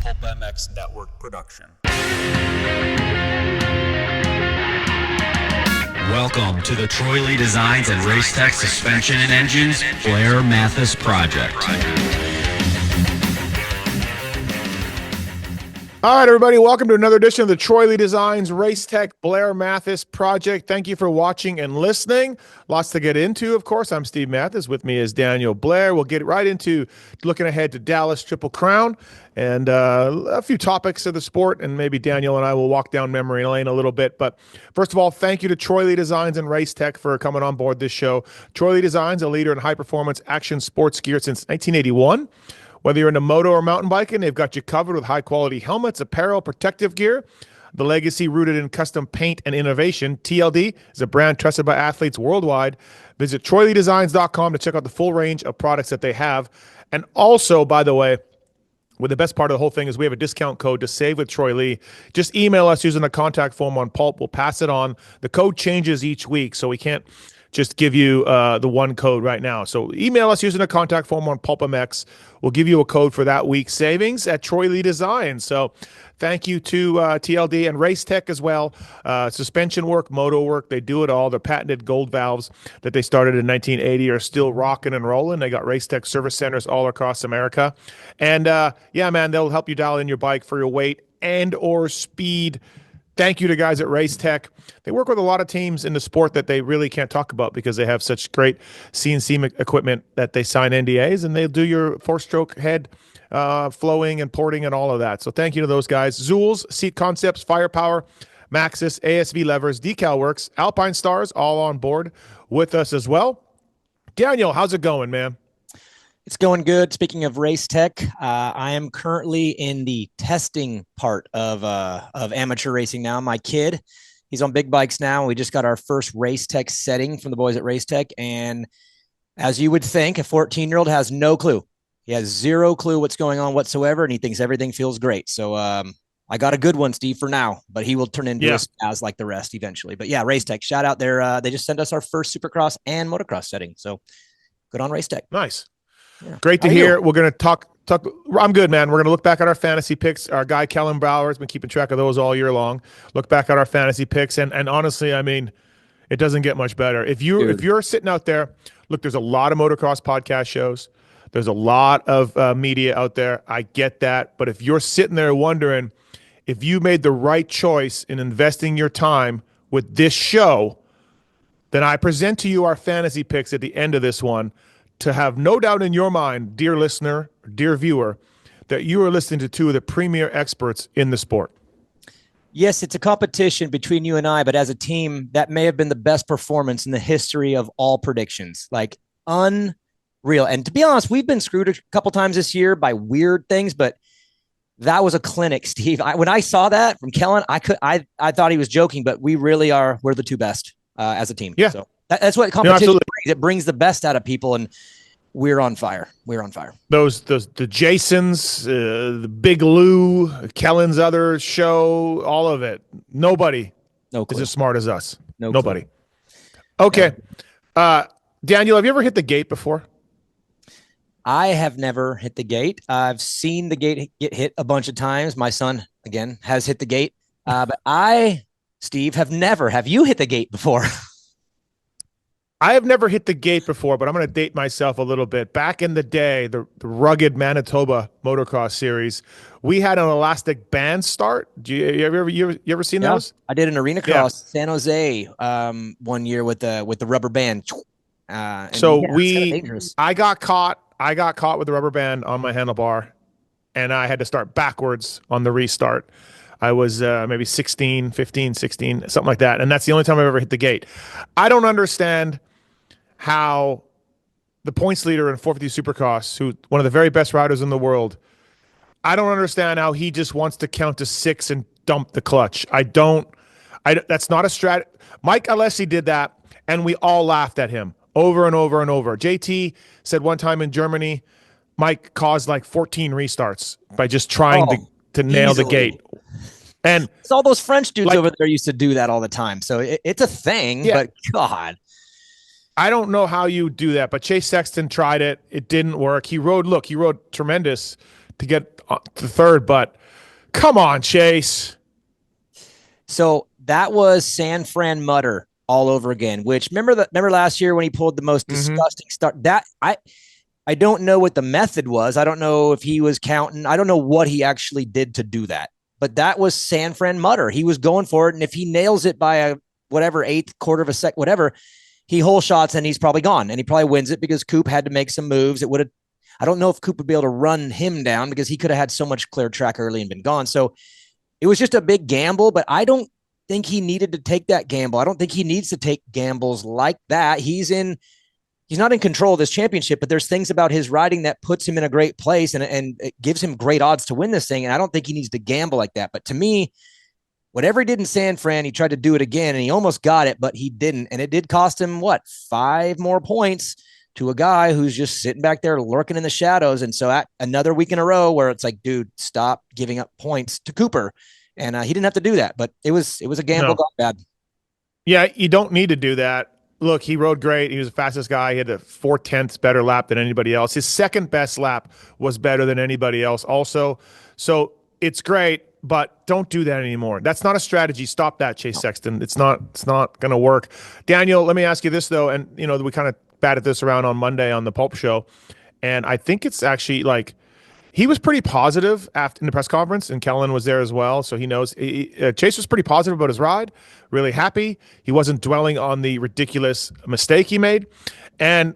Pulp MX Network production. Welcome to the Troy Lee Designs and Racetech Suspension and Engines Blair Matthes Project. All right, everybody, welcome to another edition of the Troy Lee Designs Racetech Blair Matthes Project. Thank you for watching and listening. Lots to get into, of course. I'm Steve Matthes. With me is Daniel Blair. We'll get right into looking ahead to Dallas Triple Crown and a few topics of the sport, and maybe Daniel and I will walk down memory lane a little bit. But first of all, thank you to Troy Lee Designs and Racetech for coming on board this show. Troy Lee Designs, a leader in high-performance action sports gear since 1981. Whether you're into moto or mountain biking, they've got you covered with high-quality helmets, apparel, protective gear. The legacy rooted in custom paint and innovation. TLD is a brand trusted by athletes worldwide. Visit TroyLeeDesigns.com to check out the full range of products that they have. And also, by the way, with the best part of the whole thing is we have a discount code to save with Troy Lee. Just email us using the contact form on Pulp. We'll pass it on. The code changes each week, so we can't just give you the one code right now. So email us using the contact form on Pulp MX. We'll give you a code for that week's savings at Troy Lee Design. So thank you to TLD and Racetech as well. Suspension work, moto work, they do it all. Their patented gold valves that they started in 1980 are still rocking and rolling. They got Racetech service centers all across America. And yeah, man, they'll help you dial in your bike for your weight and or speed. Thank you to guys at Racetech. They work with a lot of teams in the sport that they really can't talk about because they have such great CNC equipment that they sign NDAs, and they'll do your four-stroke head flowing and porting and all of that. So thank you to those guys. Zools, Seat Concepts, Firepower, Maxxis, ASV Levers, Decal Works, Alpine Stars, all on board with us as well. Daniel, how's it going, man? It's going good. Speaking of Racetech, I am currently in the testing part of amateur racing now. My kid, he's on big bikes now. We just got our first Racetech setting from the boys at Racetech. And as you would think, a 14-year-old has no clue. He has zero clue what's going on whatsoever, and he thinks everything feels great. So I got a good one, Steve, for now, but he will turn into a spaz like the rest eventually. But yeah, Racetech, shout out there. They just sent us our first Supercross and motocross setting. So good on Racetech. Nice. Yeah. Great to hear. We're going to talk. I'm good, man. We're going to look back at our fantasy picks. Our guy, Kellen Brower, has been keeping track of those all year long. Look back at our fantasy picks. And honestly, I mean, it doesn't get much better. If you're sitting out there, look, there's a lot of motocross podcast shows. There's a lot of media out there. I get that. But if you're sitting there wondering if you made the right choice in investing your time with this show, then I present to you our fantasy picks at the end of this one, to have no doubt in your mind, dear listener, dear viewer, that you are listening to two of the premier experts in the sport. Yes, it's a competition between you and I, but as a team, that may have been the best performance in the history of all predictions. Like, unreal. And to be honest, we've been screwed a couple times this year by weird things, but that was a clinic, Steve. When I saw that from Kellen, I thought he was joking, but we really are. We're the two best as a team. Yeah. So that's what competition brings. It brings the best out of people, and we're on fire. We're on fire. The Jasons, the Big Lou, Kellen's other show, all of it. Nobody is as smart as us. Nobody. Clue. Okay. Daniel, have you ever hit the gate before? I have never hit the gate. I've seen the gate get hit a bunch of times. My son, again, has hit the gate. But Steve, have never. Have you hit the gate before? I have never hit the gate before, but I'm going to date myself a little bit. Back in the day, the rugged Manitoba motocross series, we had an elastic band start. You ever seen those? I did an arena cross San Jose 1 year with the rubber band. I got caught with the rubber band on my handlebar, and I had to start backwards on the restart. I was maybe 15, 16, something like that. And that's the only time I've ever hit the gate. I don't understand how the points leader in 450 Supercross, who one of the very best riders in the world, I don't understand how he just wants to count to 6 and dump the clutch. That's not a strat. Mike Alessi did that, and we all laughed at him over and over and over. JT said one time in Germany, Mike caused like 14 restarts by just trying to nail the gate. And it's all those French dudes over there used to do that all the time. So it's a thing, but God. I don't know how you do that, but Chase Sexton tried it. It didn't work. He rode tremendous to get to third, but come on, Chase. So that was San Fran Mutter all over again. Which remember last year when he pulled the most disgusting start. That I don't know what the method was. I don't know if he was counting. I don't know what he actually did to do that. But that was San Fran Mutter. He was going for it, and if he nails it by a whatever eighth, quarter of a sec, whatever, he whole shots and he's probably gone, and he probably wins it because Coop had to make some moves. It would have. I don't know if Coop would be able to run him down because he could have had so much clear track early and been gone. So it was just a big gamble, but I don't think he needed to take that gamble. I don't think he needs to take gambles like that. He's not in control of this championship, but there's things about his riding that puts him in a great place and it gives him great odds to win this thing. And I don't think he needs to gamble like that. But to me, whatever he did in San Fran, he tried to do it again and he almost got it, but he didn't. And it did cost him 5 more points to a guy who's just sitting back there lurking in the shadows. And so at another week in a row where it's like, dude, stop giving up points to Cooper. And he didn't have to do that, but it was a gamble gone bad. Yeah, you don't need to do that. Look, he rode great. He was the fastest guy. He had a 4/10 better lap than anybody else. His second best lap was better than anybody else also. So it's great, but don't do that anymore. That's not a strategy. Stop that, Chase Sexton. It's not going to work. Daniel, let me ask you this, though. And, we kind of batted this around on Monday on the Pulp Show. And I think it's actually he was pretty positive after in the press conference, and Kellen was there as well, so he knows. Chase was pretty positive about his ride, really happy. He wasn't dwelling on the ridiculous mistake he made. And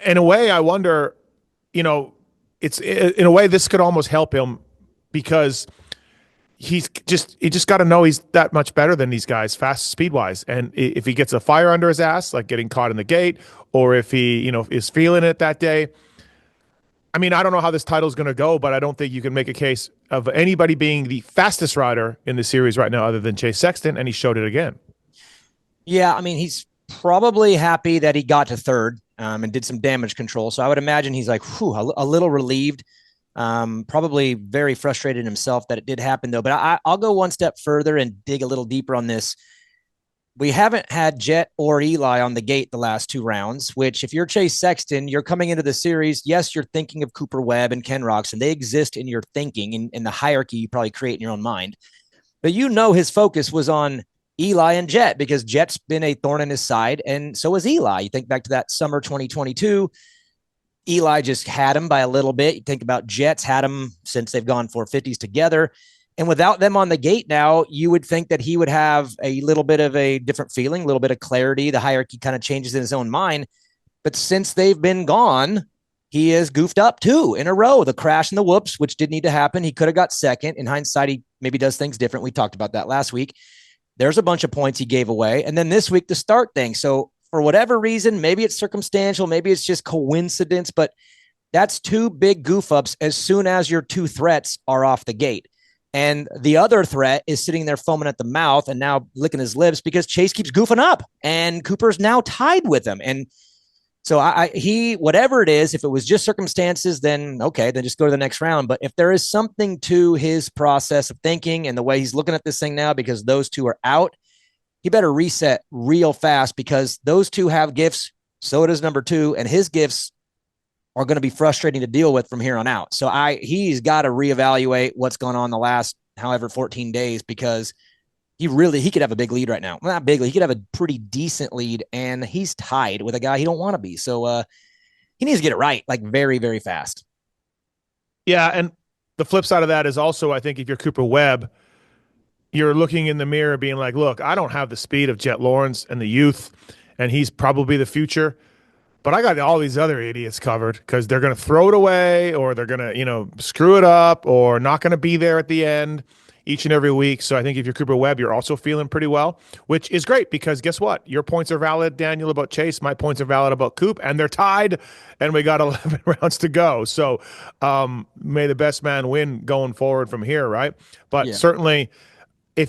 in a way, I wonder, it's in a way this could almost help him because he just got to know he's that much better than these guys, fast speed-wise. And if he gets a fire under his ass, like getting caught in the gate, or if he, is feeling it that day, I mean, I don't know how this title is going to go, but I don't think you can make a case of anybody being the fastest rider in the series right now other than Chase Sexton, and he showed it again. Yeah, I mean, he's probably happy that he got to third and did some damage control. So I would imagine he's like, a little relieved, probably very frustrated himself that it did happen, though. But I'll go one step further and dig a little deeper on this. We haven't had Jet or Eli on the gate the last 2 rounds, which if you're Chase Sexton, you're coming into the series. Yes, you're thinking of Cooper Webb and Ken Roczen. They exist in your thinking, in the hierarchy you probably create in your own mind. But his focus was on Eli and Jet because Jet's been a thorn in his side, and so is Eli. You think back to that summer 2022, Eli just had him by a little bit. You think about Jet's had him since they've gone 450s together. And without them on the gate now, you would think that he would have a little bit of a different feeling, a little bit of clarity. The hierarchy kind of changes in his own mind. But since they've been gone, he has goofed up 2 in a row. The crash and the whoops, which did need to happen. He could have got second. In hindsight, he maybe does things different. We talked about that last week. There's a bunch of points he gave away. And then this week, the start thing. So for whatever reason, maybe it's circumstantial, maybe it's just coincidence, but that's 2 big goof ups as soon as your 2 threats are off the gate. And the other threat is sitting there foaming at the mouth and now licking his lips because Chase keeps goofing up and Cooper's now tied with him. And so whatever it is, if it was just circumstances, then okay, then just go to the next round. But if there is something to his process of thinking and the way he's looking at this thing now, because those 2 are out, he better reset real fast because those 2 have gifts. So does number 2, and his gifts are going to be frustrating to deal with from here on out. So he's got to reevaluate what's gone on the last, 14 days, because he could have a big lead right now. Well, not big lead. He could have a pretty decent lead, and he's tied with a guy he don't want to be. So he needs to get it right, like very, very fast. Yeah, and the flip side of that is also, I think if you're Cooper Webb, you're looking in the mirror being like, look, I don't have the speed of Jet Lawrence and the youth, and he's probably the future. But I got all these other idiots covered because they're going to throw it away or they're going to, screw it up or not going to be there at the end each and every week. So I think if you're Cooper Webb, you're also feeling pretty well, which is great because guess what? Your points are valid, Daniel, about Chase. My points are valid about Coop, and they're tied, and we got 11 rounds to go. So may the best man win going forward from here, right? But certainly I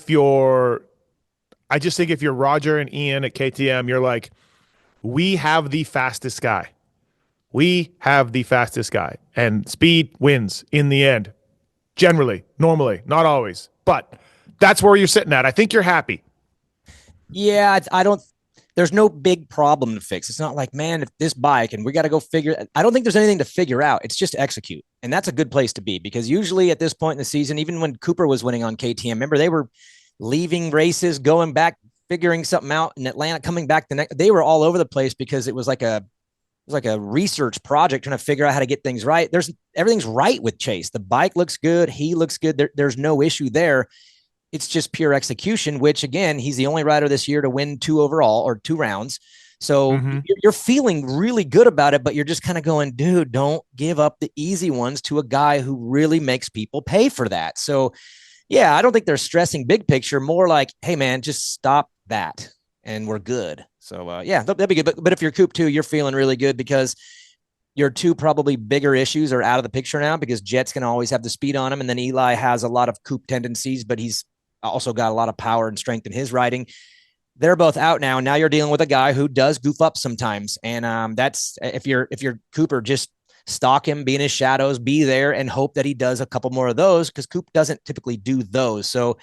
just think if you're Roger and Ian at KTM, you're like, we have the fastest guy. We have the fastest guy. And speed wins in the end. Generally, normally, not always. But that's where you're sitting at. I think you're happy. Yeah, I don't there's no big problem to fix. It's not like, man, if this bike and we got to go figure. I don't think there's anything to figure out. It's just execute, and that's a good place to be because usually at this point in the season, even when Cooper was winning on KTM, remember they were leaving races, going back, figuring something out in Atlanta, coming back the next. They were all over the place because it was like a research project trying to figure out how to get things right. Everything's right with Chase. The bike looks good. He looks good. There's no issue there. It's just pure execution, which again, he's the only rider this year to win 2 overall or 2 rounds. So you're feeling really good about it, but you're just kind of going, dude, don't give up the easy ones to a guy who really makes people pay for that. So yeah, I don't think they're stressing big picture, more like, hey man, just stop that and we're good. So yeah, that'd be good. But if you're Coop 2, you're feeling really good because your 2 probably bigger issues are out of the picture now because Jet's going to always have the speed on him. And then Eli has a lot of Coop tendencies, but he's also got a lot of power and strength in his riding. They're both out now. Now you're dealing with a guy who does goof up sometimes. And that's, if you're Cooper, just stalk him, be in his shadows, be there and hope that he does a couple more of those because Coop doesn't typically do those. So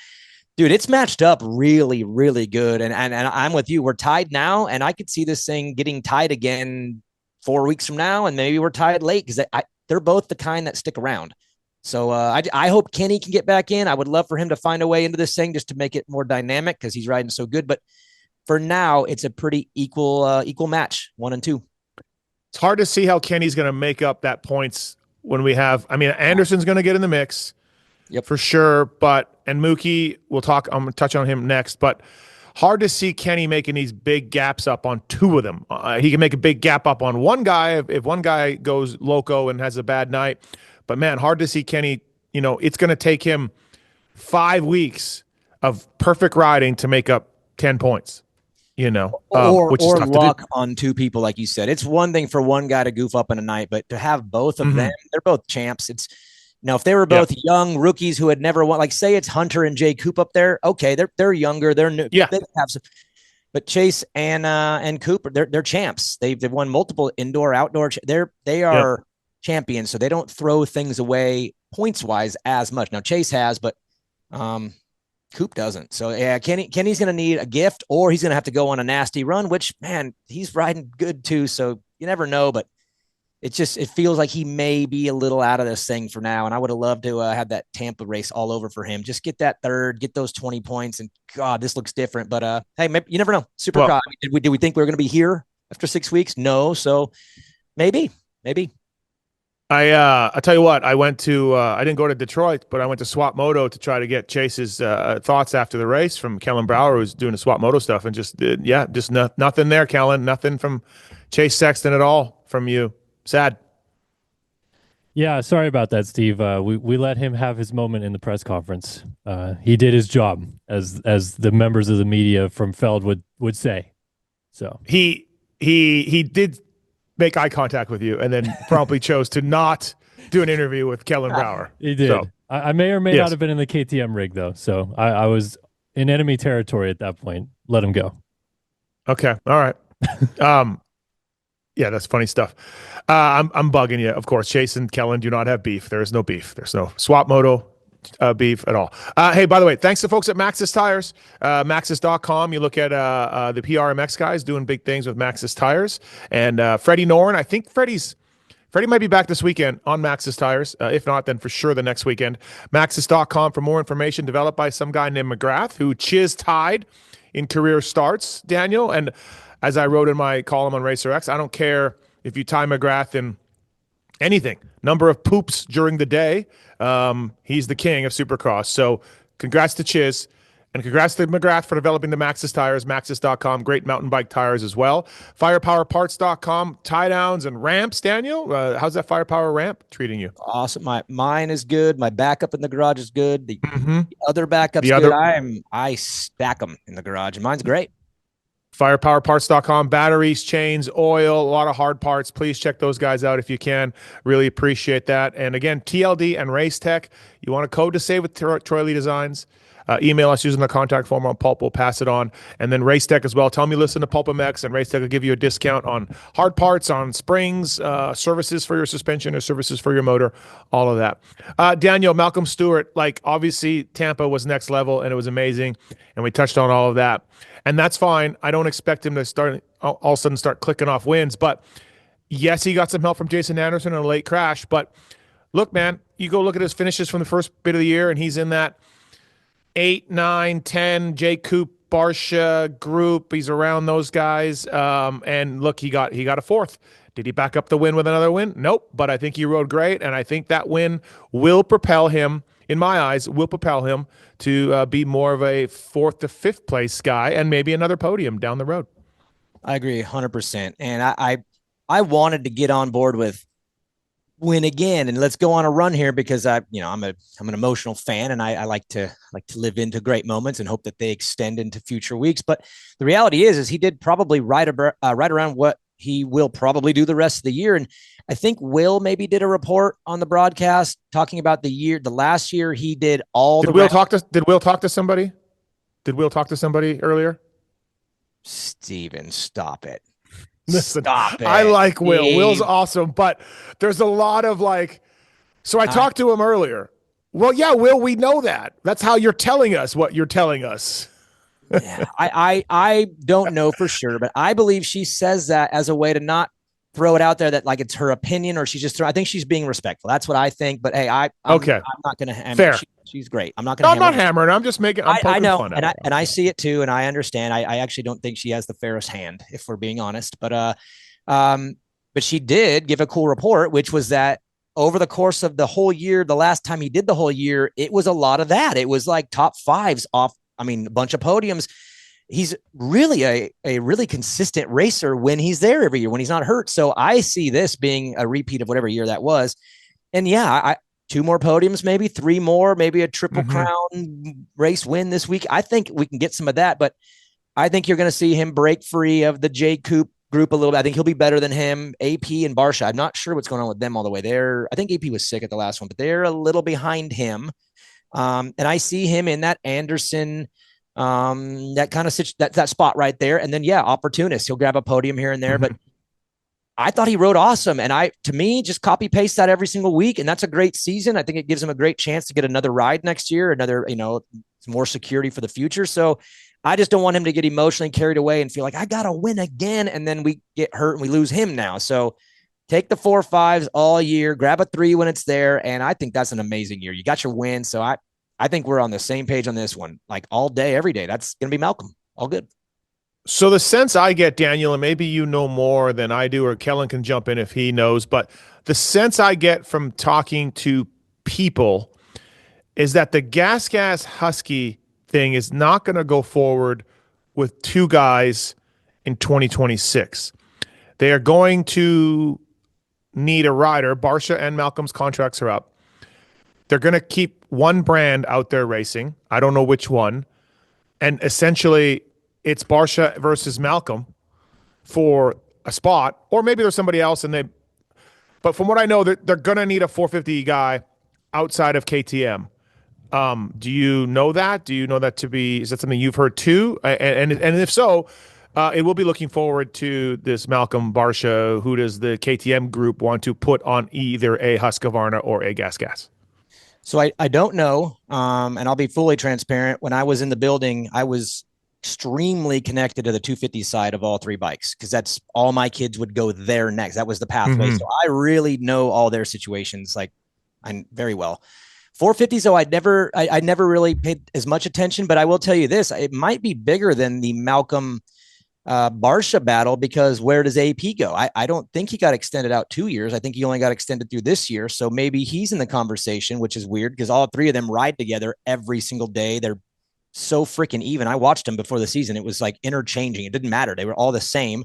dude, it's matched up really, really good. And I'm with you. We're tied now. And I could see this thing getting tied again 4 weeks from now. And maybe we're tied late because they're both the kind that stick around. So I hope Kenny can get back in. I would love for him to find a way into this thing just to make it more dynamic because he's riding so good. But for now, it's a pretty equal match, 1 and 2. It's hard to see how Kenny's going to make up that points when we have. I mean, Anderson's going to get in the mix, for sure. And Mookie, I'm going to touch on him next. But hard to see Kenny making these big gaps up on 2 of them. He can make a big gap up on one guy if one guy goes loco and has a bad night. But, man, hard to see Kenny, it's going to take him 5 weeks of perfect riding to make up 10 points, or which is tough luck to do. on 2 people, like you said. It's one thing for one guy to goof up in a night, but to have both of them, they're both champs. It's if they were both young rookies who had never won, like say it's Hunter and Jay Coop up there, okay, they're younger, they're new, they have some. But Chase and Cooper, they're champs. They've won multiple indoor, outdoor. They are champions, so they don't throw things away points wise as much. Now Chase has, but Coop doesn't. So yeah, Kenny's going to need a gift, or he's going to have to go on a nasty run. Which man, he's riding good too. So you never know, but it feels like he may be a little out of this thing for now. And I would have loved to have that Tampa race all over for him. Just get that third, get those 20 points, and God, this looks different. But hey, maybe, you never know. Supercross. Well, did we think we were going to be here after 6 weeks? No. So maybe. I tell you what, I went to I didn't go to Detroit, but I went to Swap Moto to try to get Chase's thoughts after the race from Kellen Brower, who's doing the Swap Moto stuff, and just nothing there, Kellen, nothing from Chase Sexton at all from you. Sad. Yeah, sorry about that, Steve. We let him have his moment in the press conference. He did his job, as the members of the media from Feld would say. So he did make eye contact with you, and then promptly chose to not do an interview with Kellen Brower. He did. So, I may or may not have been in the KTM rig, though, so I was in enemy territory at that point. Let him go. Okay, all right. Yeah, that's funny stuff. I'm bugging you. Of course, Chase and Kellen do not have beef. There is no beef. There's no Swap Moto beef at all. Hey, by the way, thanks to folks at Maxxis Tires, Maxxis.com. You look at the PRMX guys doing big things with Maxxis Tires. And Freddie Noren, I think Freddie might be back this weekend on Maxxis Tires. If not, then for sure the next weekend. Maxxis.com for more information, developed by some guy named McGrath, who tied in career starts, Daniel. And as I wrote in my column on Racer X, I don't care if you tie McGrath in anything. Number of poops during the day. He's the king of Supercross. So congrats to Chiz, and congrats to McGrath for developing the Maxxis tires, Maxxis.com. Great mountain bike tires as well. Firepowerparts.com, tie downs and ramps. Daniel, how's that Firepower ramp treating you? Awesome. Mine is good. My backup in the garage is good. The other backup's good. I stack them in the garage, and mine's great. Firepowerparts.com, batteries, chains, oil, a lot of hard parts. Please check those guys out if you can. Really appreciate that. And again, TLD and Race Tech, you want a code to save with Troy Lee Designs? Email us using the contact form on Pulp. We'll pass it on. And then Race Tech as well. Tell them you listen to Pulp MX, and Race Tech will give you a discount on hard parts, on springs, services for your suspension or services for your motor, all of that. Daniel, Malcolm Stewart, obviously Tampa was next level, and it was amazing, and we touched on all of that. and that's fine. I don't expect him to start all of a sudden start clicking off wins, but yes, he got some help from Jason Anderson in a late crash. But look, man, you go look at his finishes from the first bit of the year, and he's in that 8, 9, 10 J. Coop, Barsha group. He's around those guys. And look, he got a fourth. Did he back up the win with another win? Nope. But I think he rode great, and I think that win will propel him, in my eyes, to be more of a 4th to 5th place guy and maybe another podium down the road. I agree 100%. And I wanted to get on board with win again, and let's go on a run here because I'm an emotional fan, and I like to live into great moments and hope that they extend into future weeks. But the reality is he did probably right around what he will probably do the rest of the year. And I think Will maybe did a report on the broadcast talking about the last year he did all Did Will talk to somebody? Did Will talk to somebody earlier? Steven, stop it. Listen, Stop it. I like Will. Steve. Will's awesome, but there's a lot of so I talked to him earlier. Well, yeah, Will, we know that. That's how you're telling us what you're telling us. Yeah, I don't know for sure, but I believe she says that as a way to not throw it out there that it's her opinion, or she's just I think she's being respectful. That's what I think. But hey, I'm not going to hammer. Fair. She's great. I'm not going to. I'm not hammering. I'm just making. I know, fun and I see it too, and I understand. I actually don't think she has the fairest hand, if we're being honest. But she did give a cool report, which was that over the course of the whole year, the last time he did the whole year, it was a lot of that. It was like top fives off. I mean, a bunch of podiums. He's really a really consistent racer when he's there every year, when he's not hurt. So I see this being a repeat of whatever year that was. And yeah, 2 more podiums, maybe 3 more, maybe a triple crown race win this week. I think we can get some of that, but I think you're going to see him break free of the J. Coop group a little bit. I think he'll be better than him. AP and Barsha, I'm not sure what's going on with them all the way there. I think AP was sick at the last one, but they're a little behind him. And I see him in that Anderson, that kind of that spot right there. And then, yeah, opportunist. He'll grab a podium here and there, but I thought he rode awesome. And to me, just copy paste that every single week. And that's a great season. I think it gives him a great chance to get another ride next year, another, more security for the future. So I just don't want him to get emotionally carried away and feel like I got to win again. And then we get hurt and we lose him now. So take the 4 5s all year, grab a 3 when it's there. And I think that's an amazing year. You got your win. So I think we're on the same page on this one, all day, every day. That's going to be Malcolm. All good. So the sense I get, Daniel, and maybe you know more than I do, or Kellen can jump in if he knows, but the sense I get from talking to people is that the GasGas Husky thing is not going to go forward with 2 guys in 2026. They are going to need a rider. Barsha and Malcolm's contracts are up. They're going to keep one brand out there racing. I don't know which one. And essentially, it's Barsha versus Malcolm for a spot, or maybe there's somebody else. But from what I know, they're going to need a 450 guy outside of KTM. Do you know that? Do you know that is that something you've heard too? And if so, it will be looking forward to this Malcolm Barsha. Who does the KTM group want to put on either a Husqvarna or a GasGas? So I don't know. And I'll be fully transparent. When I was in the building, I was extremely connected to the 250 side of all 3 bikes, because that's all my kids would go there next. That was the pathway. So I really know all their situations I'm very well. 450s, though, I never really paid as much attention, but I will tell you this, it might be bigger than the Malcolm Barsha battle, because where does AP go? I don't think he got extended out 2 years. I think he only got extended through this year. So maybe he's in the conversation, which is weird because all 3 of them ride together every single day. They're so freaking even. I watched them before the season. It was interchanging. It didn't matter. They were all the same.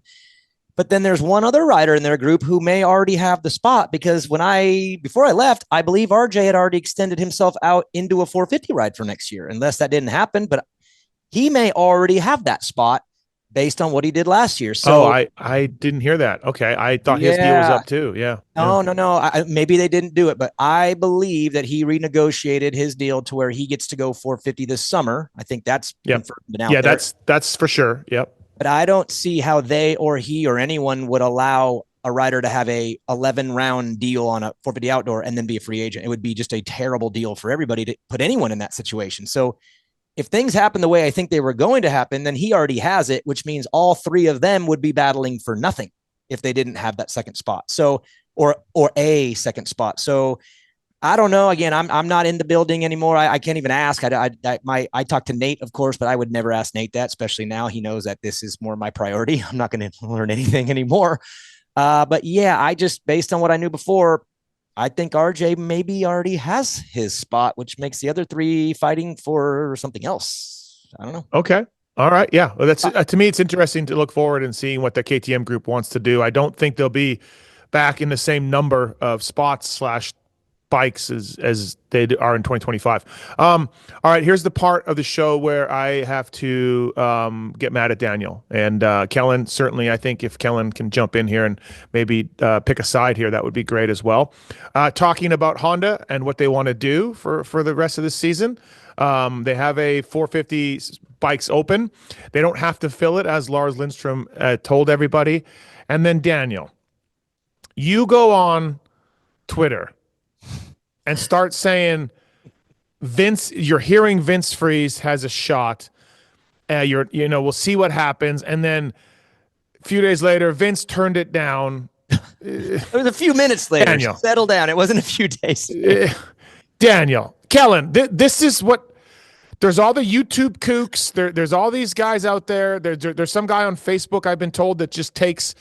But then there's one other rider in their group who may already have the spot, because before I left, I believe RJ had already extended himself out into a 450 ride for next year, unless that didn't happen. But he may already have that spot based on what he did last year. So I didn't hear that. Okay. I thought his deal was up too. Yeah. No. Maybe they didn't do it, but I believe that he renegotiated his deal to where he gets to go 450 this summer. I think that's confirmed out there. That's for sure. Yep. But I don't see how they or he or anyone would allow a rider to have a 11 round deal on a 450 outdoor and then be a free agent. It would be just a terrible deal for everybody to put anyone in that situation. So if things happen the way I think they were going to happen, then he already has it, which means all three of them would be battling for nothing if they didn't have that second spot. So, or a second spot. So I don't know. Again, I'm not in the building anymore. I can't even ask. I talked to Nate, of course, but I would never ask Nate that, especially now. He knows that this is more my priority. I'm not going to learn anything anymore. But yeah, I just, based on what I knew before, I think RJ maybe already has his spot, which makes the other three fighting for something else. I don't know. Okay. All right. Yeah. Well, that's to me, it's interesting to look forward and seeing what the KTM group wants to do. I don't think they'll be back in the same number of spots / bikes as they are in 2025. All right. Here's the part of the show where I have to get mad at Daniel and Kellen. Certainly, I think if Kellen can jump in here and maybe pick a side here, that would be great as well. Talking about Honda and what they want to do for the rest of the season. They have a 450 bikes open. They don't have to fill it, as Lars Lindstrom told everybody. And then Daniel, you go on Twitter and start saying you're hearing Vince Freeze has a shot. We'll see what happens. And then a few days later, Vince turned it down. It was a few minutes later. Daniel. Settle down. It wasn't a few days. Daniel, Kellen, this is what. There's all the YouTube kooks. There's all these guys out there. There's some guy on Facebook, I've been told, that just takes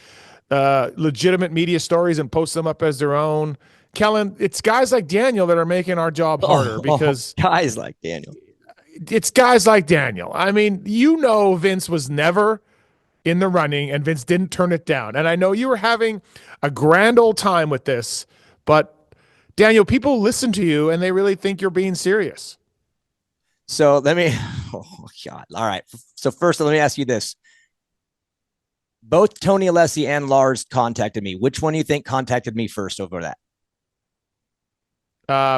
legitimate media stories and posts them up as their own. Kellen, it's guys like Daniel that are making our job harder because guys like Daniel. It's guys like Daniel. I mean, Vince was never in the running and Vince didn't turn it down. And I know you were having a grand old time with this, but Daniel, people listen to you and they really think you're being serious. So oh God. All right. So first, let me ask you this. Both Tony Alessi and Lars contacted me. Which one do you think contacted me first over that?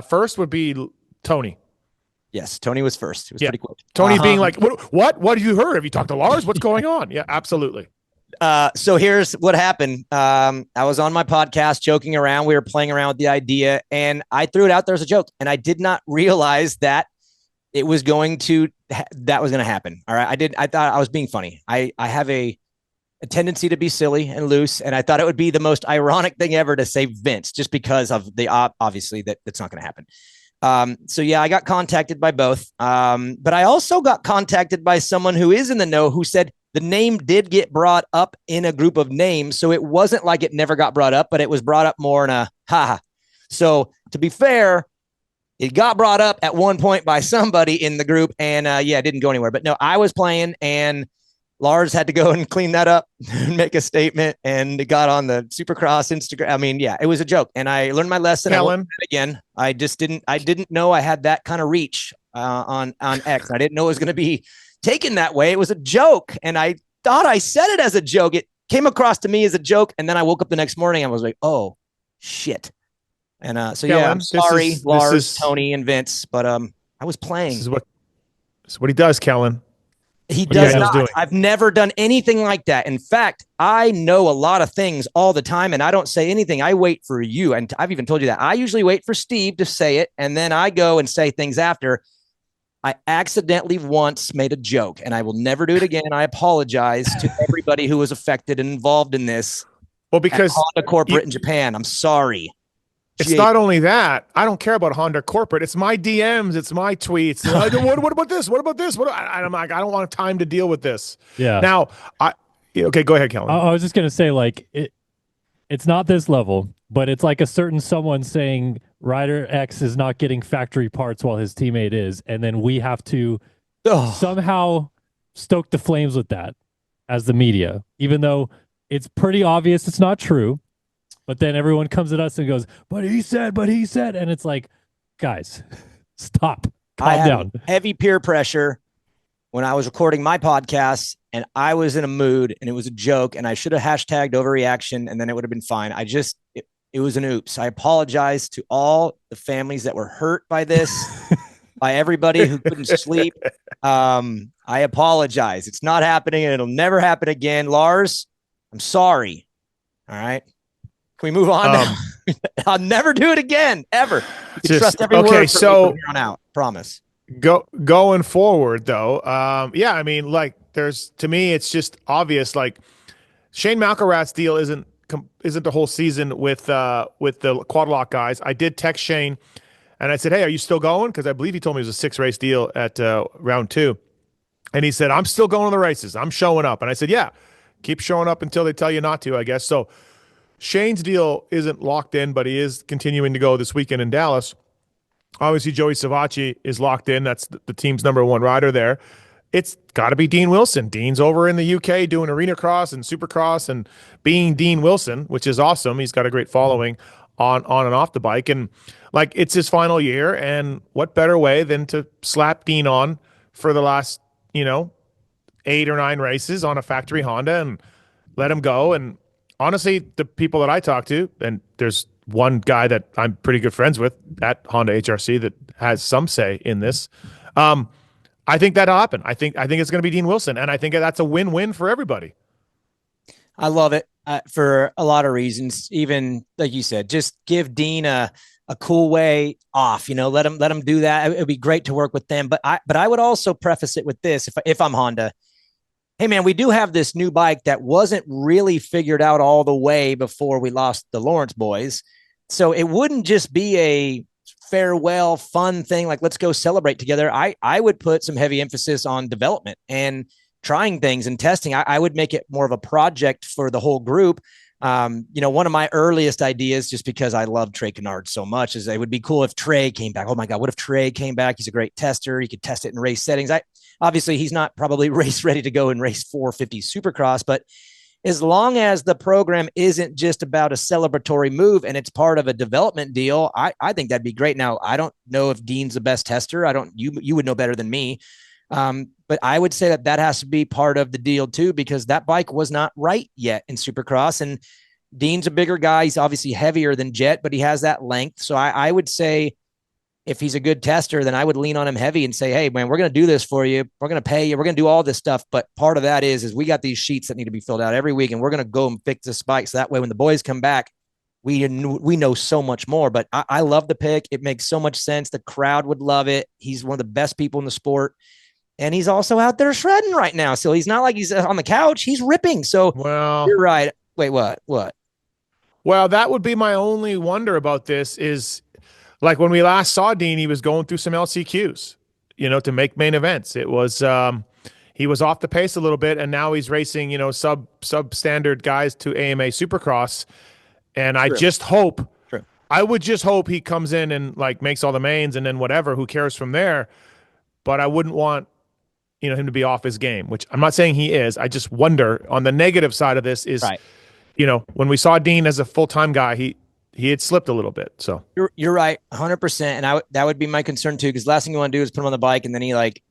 First would be Tony. Yes, Tony was first. It was pretty quick. Tony being like, what have you heard? Have you talked to Lars? What's going on? Yeah, absolutely. So here's what happened. I was on my podcast joking around. We were playing around with the idea and I threw it out there as a joke. And I did not realize that it was going to happen. All right. I thought I was being funny. I have a tendency to be silly and loose. And I thought it would be the most ironic thing ever to say Vince, just because of the obviously that's not going to happen. So yeah, I got contacted by both. But I also got contacted by someone who is in the know who said the name did get brought up in a group of names. So it wasn't like it never got brought up, but it was brought up more in a haha. So to be fair, it got brought up at one point by somebody in the group and it didn't go anywhere. But no, I was playing and Lars had to go and clean that up and make a statement, and it got on the Supercross Instagram. I mean, yeah, it was a joke, and I learned my lesson. Kellen. Again, I didn't know I had that kind of reach on X. I didn't know it was going to be taken that way. It was a joke, and I thought I said it as a joke. It came across to me as a joke, and then I woke up the next morning and I was like, oh, shit. And Kellen, I'm sorry, Lars, Tony, and Vince, but I was playing. This is what he does, Kellen. He does not. I've never done anything like that. In fact, I know a lot of things all the time, and I don't say anything. I wait for you, and I've even told you that. I usually wait for Steve to say it, and then I go and say things after. I accidentally once made a joke, and I will never do it again. I apologize to everybody who was affected and involved in this. Well, because Honda corporate in Japan, I'm sorry. It's not only that. I don't care about Honda corporate. It's my DMs. It's my tweets. Like, what about this? What about this? I'm like, I don't want time to deal with this. Yeah. Now, okay, go ahead, Kellen. I was just gonna say, like, it's not this level, but it's like a certain someone saying Rider X is not getting factory parts while his teammate is, and then we have to somehow stoke the flames with that as the media, even though it's pretty obvious it's not true. But then everyone comes at us and goes, but he said, and it's like, guys, stop, calm down. Heavy peer pressure when I was recording my podcast, and I was in a mood, and it was a joke, and I should have hashtagged overreaction, and then it would have been fine. It was an oops. I apologize to all the families that were hurt by this, by everybody who couldn't sleep. I apologize. It's not happening, and it'll never happen again. Lars, I'm sorry. All right. Can we move on now? I'll never do it again, ever. You can trust every word from here on out. Promise. Going forward though, yeah, I mean, like there's to me, it's just obvious. Like Shane McElrath's deal isn't the whole season with the quad lock guys. I did text Shane and I said, "Hey, are you still going?" Because I believe he told me it was a 6 race deal at round 2, and he said, "I'm still going to the races. I'm showing up." And I said, "Yeah, keep showing up until they tell you not to, I guess." So Shane's deal isn't locked in, but he is continuing to go this weekend in Dallas. Obviously, Joey Savacci is locked in. That's the team's number 1 rider there. It's got to be Dean Wilson. Dean's over in the UK doing arena cross and supercross and being Dean Wilson, which is awesome. He's got a great following on and off the bike. And like it's his final year. And what better way than to slap Dean on for the last, 8 or 9 races on a factory Honda and let him go. And honestly, the people that I talk to, and there's one guy that I'm pretty good friends with at Honda HRC that has some say in this. I think that'll happen. I think it's going to be Dean Wilson, and I think that's a win-win for everybody. I love it for a lot of reasons. Even like you said, just give Dean a cool way off. Let him do that. It would be great to work with them. But I would also preface it with this: if I'm Honda, hey man, we do have this new bike that wasn't really figured out all the way before we lost the Lawrence boys. So it wouldn't just be a farewell fun thing like let's go celebrate together. I would put some heavy emphasis on development and trying things and testing. I would make it more of a project for the whole group. One of my earliest ideas, just because I love Trey Kennard so much, is it would be cool if Trey came back. Oh my God, what if Trey came back? He's a great tester. He could test it in race settings. Obviously he's not probably race ready to go in race 450 Supercross, but as long as the program isn't just about a celebratory move and it's part of a development deal, I think that'd be great. Now, I don't know if Dean's the best tester. You would know better than me. But I would say that has to be part of the deal too, because that bike was not right yet in Supercross, and Dean's a bigger guy. He's obviously heavier than Jet, but he has that length. So I would say if he's a good tester, then I would lean on him heavy and say, hey man, we're going to do this for you. We're going to pay you. We're going to do all this stuff. But part of that is we got these sheets that need to be filled out every week, and we're going to go and fix this bike. So that way, when the boys come back, we know so much more. But I love the pick. It makes so much sense. The crowd would love it. He's one of the best people in the sport. And he's also out there shredding right now. So he's not like he's on the couch. He's ripping. So you're right. Wait, what? Well, that would be my only wonder about this is like when we last saw Dean, he was going through some LCQs, to make main events. It was he was off the pace a little bit, and now he's racing, substandard guys to AMA Supercross. And I just hope, I would just hope he comes in and like makes all the mains and then whatever, who cares from there. But I wouldn't want him to be off his game, which I'm not saying he is. I just wonder on the negative side of this is, right. When we saw Dean as a full-time guy, he had slipped a little bit. So you're right, 100%. And that would be my concern too, because last thing you want to do is put him on the bike and then he like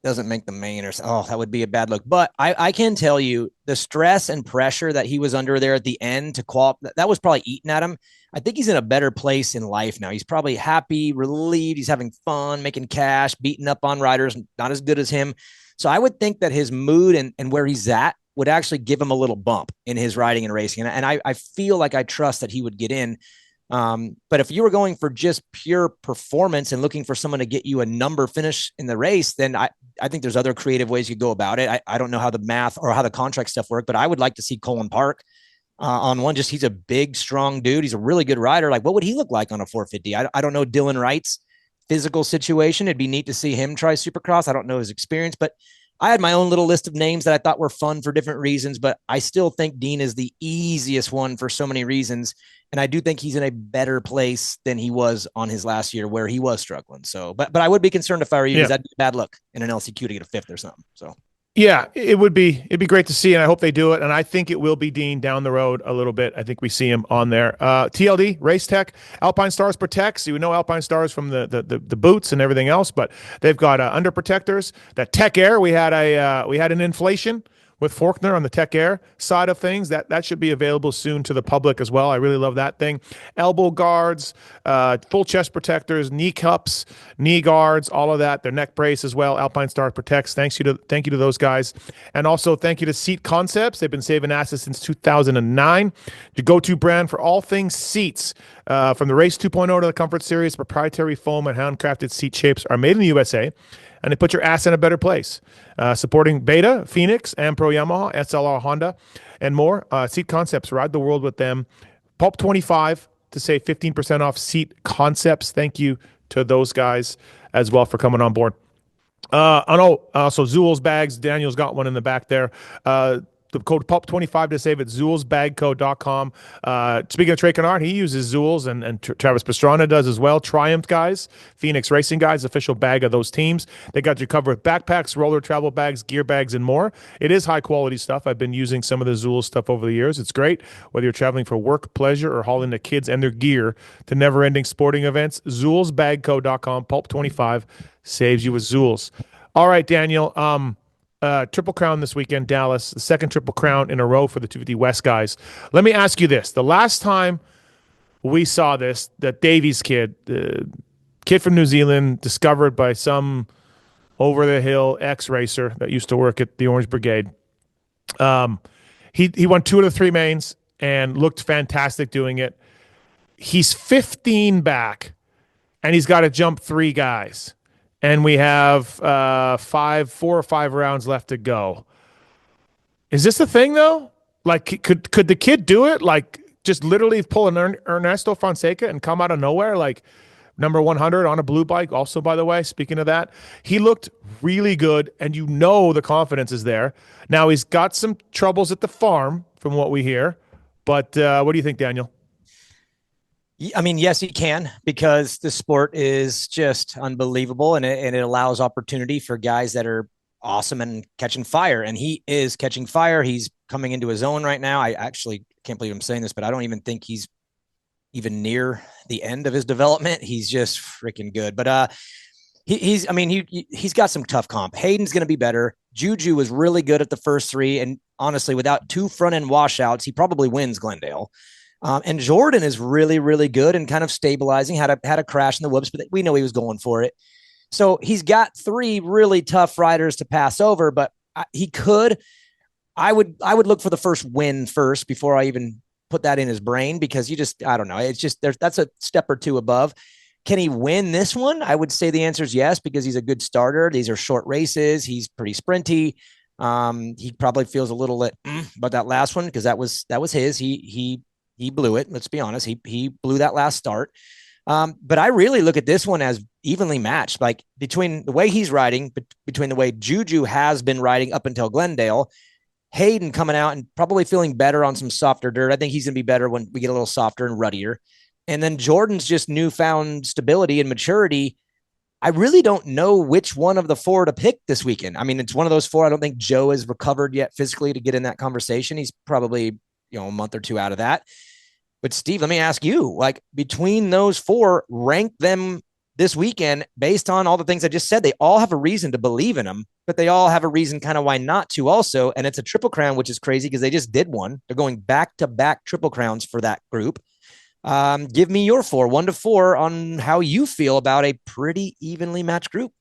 doesn't make the main or something. Oh, that would be a bad look. But I can tell you the stress and pressure that he was under there at the end to qualify, that was probably eating at him. I think he's in a better place in life now. He's probably happy, relieved. He's having fun, making cash, beating up on riders, not as good as him. So I would think that his mood and where he's at would actually give him a little bump in his riding and racing. And I feel like I trust that he would get in. But if you were going for just pure performance and looking for someone to get you a number finish in the race, then I think there's other creative ways you go about it. I don't know how the math or how the contract stuff work, but I would like to see Colin Park on one. Just he's a big, strong dude. He's a really good rider. Like, what would he look like on a 450? I don't know Dylan Wright's physical situation. It'd be neat to see him try Supercross. I don't know his experience, but I had my own little list of names that I thought were fun for different reasons, but I still think Dean is the easiest one for so many reasons. And I do think he's in a better place than he was on his last year where he was struggling. So, but I would be concerned if I were you, because that'd be a bad look in an LCQ to get a 5th or something. So. Yeah, it'd be great to see, and I hope they do it. And I think it will be Dean down the road a little bit. I think we see him on there. TLD, Race Tech, Alpine Stars protects. You know Alpine Stars from the boots and everything else, but they've got under protectors. That Tech Air, we had an inflation with Faulkner on the Tech Air side of things. That should be available soon to the public as well. I really love that thing. Elbow guards, full chest protectors, knee cups, knee guards, all of that. Their neck brace as well. Alpine Star protects. Thank you to those guys, and also thank you to Seat Concepts. They've been saving assets since 2009. Your go-to brand for all things seats, from the Race 2.0 to the Comfort Series. Proprietary foam and handcrafted seat shapes are made in the USA, and they put your ass in a better place. Supporting Beta, Phoenix, Ampro Yamaha, SLR Honda, and more. Seat Concepts, ride the world with them. Pulp 25 to save 15% off Seat Concepts. Thank you to those guys as well for coming on board. So Zool's bags. Daniel's got one in the back there. The code PULP25 to save at ZoolsBagCo.com. Speaking of Trey Kennard, he uses Zool's, and Travis Pastrana does as well. Triumph guys, Phoenix Racing guys, official bag of those teams. They got you covered with backpacks, roller travel bags, gear bags, and more. It is high quality stuff. I've been using some of the Zool's stuff over the years. It's great, whether you're traveling for work, pleasure, or hauling the kids and their gear to never-ending sporting events. ZoolsBagCo.com. Pulp25 saves you with Zool's. All right, Daniel. Triple Crown this weekend, Dallas, the second Triple Crown in a row for the 250 West guys. Let me ask you this. The last time we saw this, that Davies kid, the kid from New Zealand, discovered by some over-the-hill ex-racer that used to work at the Orange Brigade, he won 2 of the 3 mains and looked fantastic doing it. He's 15 back, and he's got to jump 3 guys. And we have 4 or 5 rounds left to go. Is this a thing though? Like, could the kid do it? Like, just literally pull an Ernesto Fonseca and come out of nowhere? Like, number 100 on a blue bike. Also, by the way, speaking of that, he looked really good, and the confidence is there. Now he's got some troubles at the farm, from what we hear. But what do you think, Daniel? I mean, yes, he can, because the sport is just unbelievable, and it allows opportunity for guys that are awesome and catching fire. And he is catching fire. He's coming into his own right now. I actually can't believe I'm saying this, but I don't even think he's even near the end of his development. He's just freaking good. But he's got some tough comp. Hayden's going to be better. Juju was really good at the first 3. And honestly, without 2 front end washouts, he probably wins Glendale. And Jordan is really, really good and kind of stabilizing. Had a crash in the whoops, but we know he was going for it. So he's got 3 really tough riders to pass over, but he could. I would look for the first win first before I even put that in his brain, because I don't know. It's just that's a step or 2 above. Can he win this one? I would say the answer is yes, because he's a good starter. These are short races. He's pretty sprinty. He probably feels a little about that last one, because that was his. He blew it. Let's be honest. He blew that last start. But I really look at this one as evenly matched, like between the way he's riding, between the way Juju has been riding up until Glendale, Hayden coming out and probably feeling better on some softer dirt. I think he's going to be better when we get a little softer and ruddier. And then Jordan's just newfound stability and maturity. I really don't know which one of the 4 to pick this weekend. I mean, it's one of those 4. I don't think Joe is recovered yet physically to get in that conversation. He's probably, a month or 2 out of that. But Steve, let me ask you, like, between those 4, rank them this weekend based on all the things I just said. They all have a reason to believe in them, but they all have a reason kind of why not to also. And it's a Triple Crown, which is crazy because they just did one. They're going back-to-back Triple Crowns for that group. Give me your 4, 1 to 4, on how you feel about a pretty evenly matched group.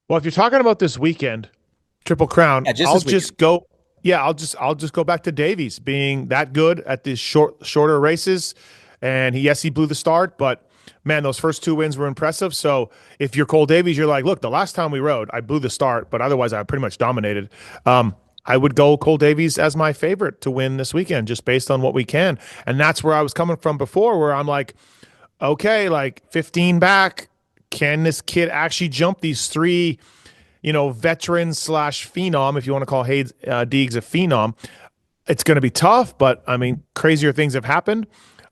Well, if you're talking about this weekend, Triple Crown, I'll just go back to Davies being that good at these shorter races. And he blew the start, but man, those first 2 wins were impressive. So if you're Cole Davies, you're like, look, the last time we rode, I blew the start, but otherwise I pretty much dominated. I would go Cole Davies as my favorite to win this weekend, just based on what we can. And that's where I was coming from before, where I'm like, okay, like 15 back, can this kid actually jump these 3, veteran / phenom, if you want to call Hayes Deegs a phenom? It's going to be tough, but I mean, crazier things have happened.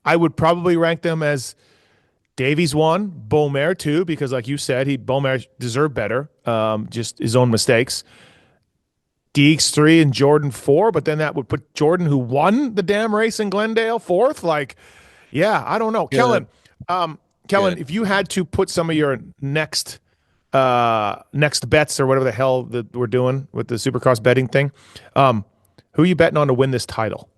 I would probably rank them as Davies 1, Beaumare 2, because like you said, Beaumare deserved better, just his own mistakes. Deegs 3 and Jordan 4, but then that would put Jordan, who won the damn race in Glendale, 4th. Like, yeah, I don't know. Good. Kellen, if you had to put some of your next next bets or whatever the hell that we're doing with the Supercross betting thing. Who are you betting on to win this title?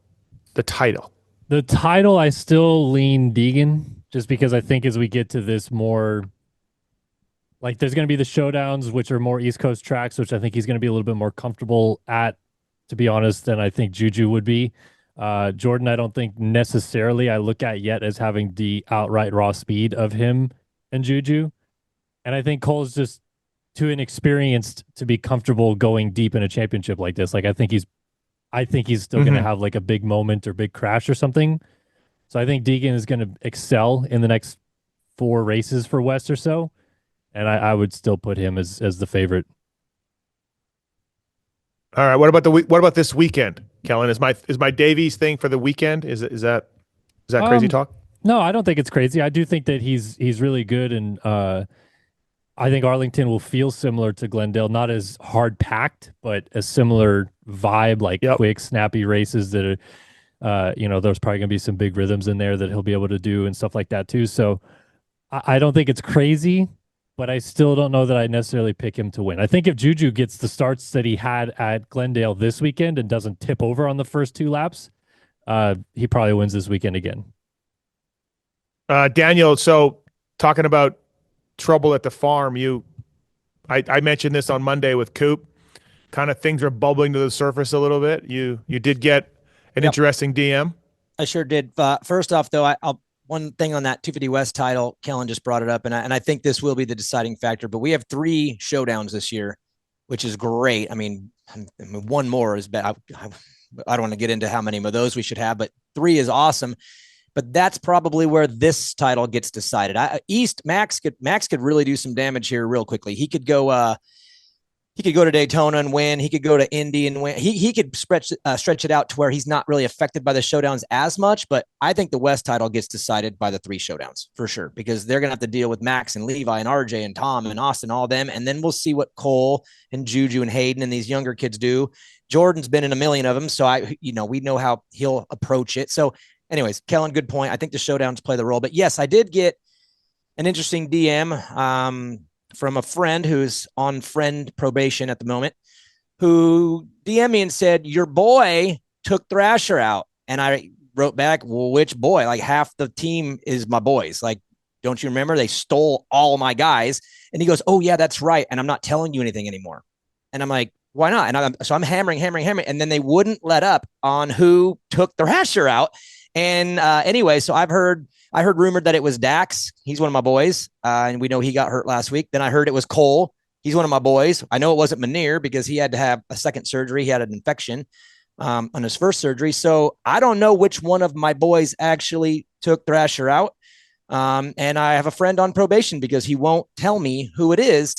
The title. The title, I still lean Deegan, just because I think as we get to this more, like there's going to be the showdowns, which are more East Coast tracks, which I think he's going to be a little bit more comfortable at, to be honest, than I think Juju would be. Jordan, I don't think necessarily I look at yet as having the outright raw speed of him and Juju. And I think Cole's just too inexperienced to be comfortable going deep in a championship like this. Like I think he's still going to have like a big moment or big crash or something. So I think Deegan is going to excel in the next 4 races for West or so. And I would still put him as the favorite. All right. What about this weekend, Kellen? Is my Davies thing for the weekend? Is that crazy talk? No, I don't think it's crazy. I do think that he's really good, and I think Arlington will feel similar to Glendale, not as hard packed, but a similar vibe, like quick, snappy races that are, there's probably gonna be some big rhythms in there that he'll be able to do and stuff like that too. So I don't think it's crazy, but I still don't know that I necessarily pick him to win. I think if Juju gets the starts that he had at Glendale this weekend and doesn't tip over on the first 2 laps, he probably wins this weekend again. Daniel, so talking about trouble at the farm, I mentioned this on Monday with Coop. Kind of things are bubbling to the surface a little bit. You did get an interesting DM. I sure did. First off, though, I'll one thing on that 250 West title. Kellen just brought it up, and I think this will be the deciding factor. But we have 3 showdowns this year, which is great. I mean one more is bad. I don't want to get into how many of those we should have, but 3 is awesome. But that's probably where this title gets decided. East Max could really do some damage here real quickly. He could go to Daytona and win. He could go to Indy and win. He could stretch it out to where he's not really affected by the showdowns as much. But I think the West title gets decided by the 3 showdowns for sure, because they're gonna have to deal with Max and Levi and RJ and Tom and Austin, all them, and then we'll see what Cole and Juju and Hayden and these younger kids do. Jordan's been in a million of them, so we know how he'll approach it. So. Anyways, Kellen, good point. I think the showdowns play the role. But yes, I did get an interesting DM from a friend who's on friend probation at the moment, who DM'd me and said, your boy took Thrasher out. And I wrote back, well, which boy? Like half the team is my boys. Like, don't you remember? They stole all my guys. And he goes, oh, yeah, that's right. And I'm not telling you anything anymore. And I'm like, why not? And I'm hammering. And then they wouldn't let up on who took Thrasher out. And anyway, so I heard rumored that it was Dax. He's one of my boys. And we know he got hurt last week. Then I heard it was Cole. He's one of my boys. I know it wasn't Manir because he had to have a second surgery. He had an infection on his first surgery. So I don't know which one of my boys actually took Thrasher out. And I have a friend on probation because he won't tell me who it is,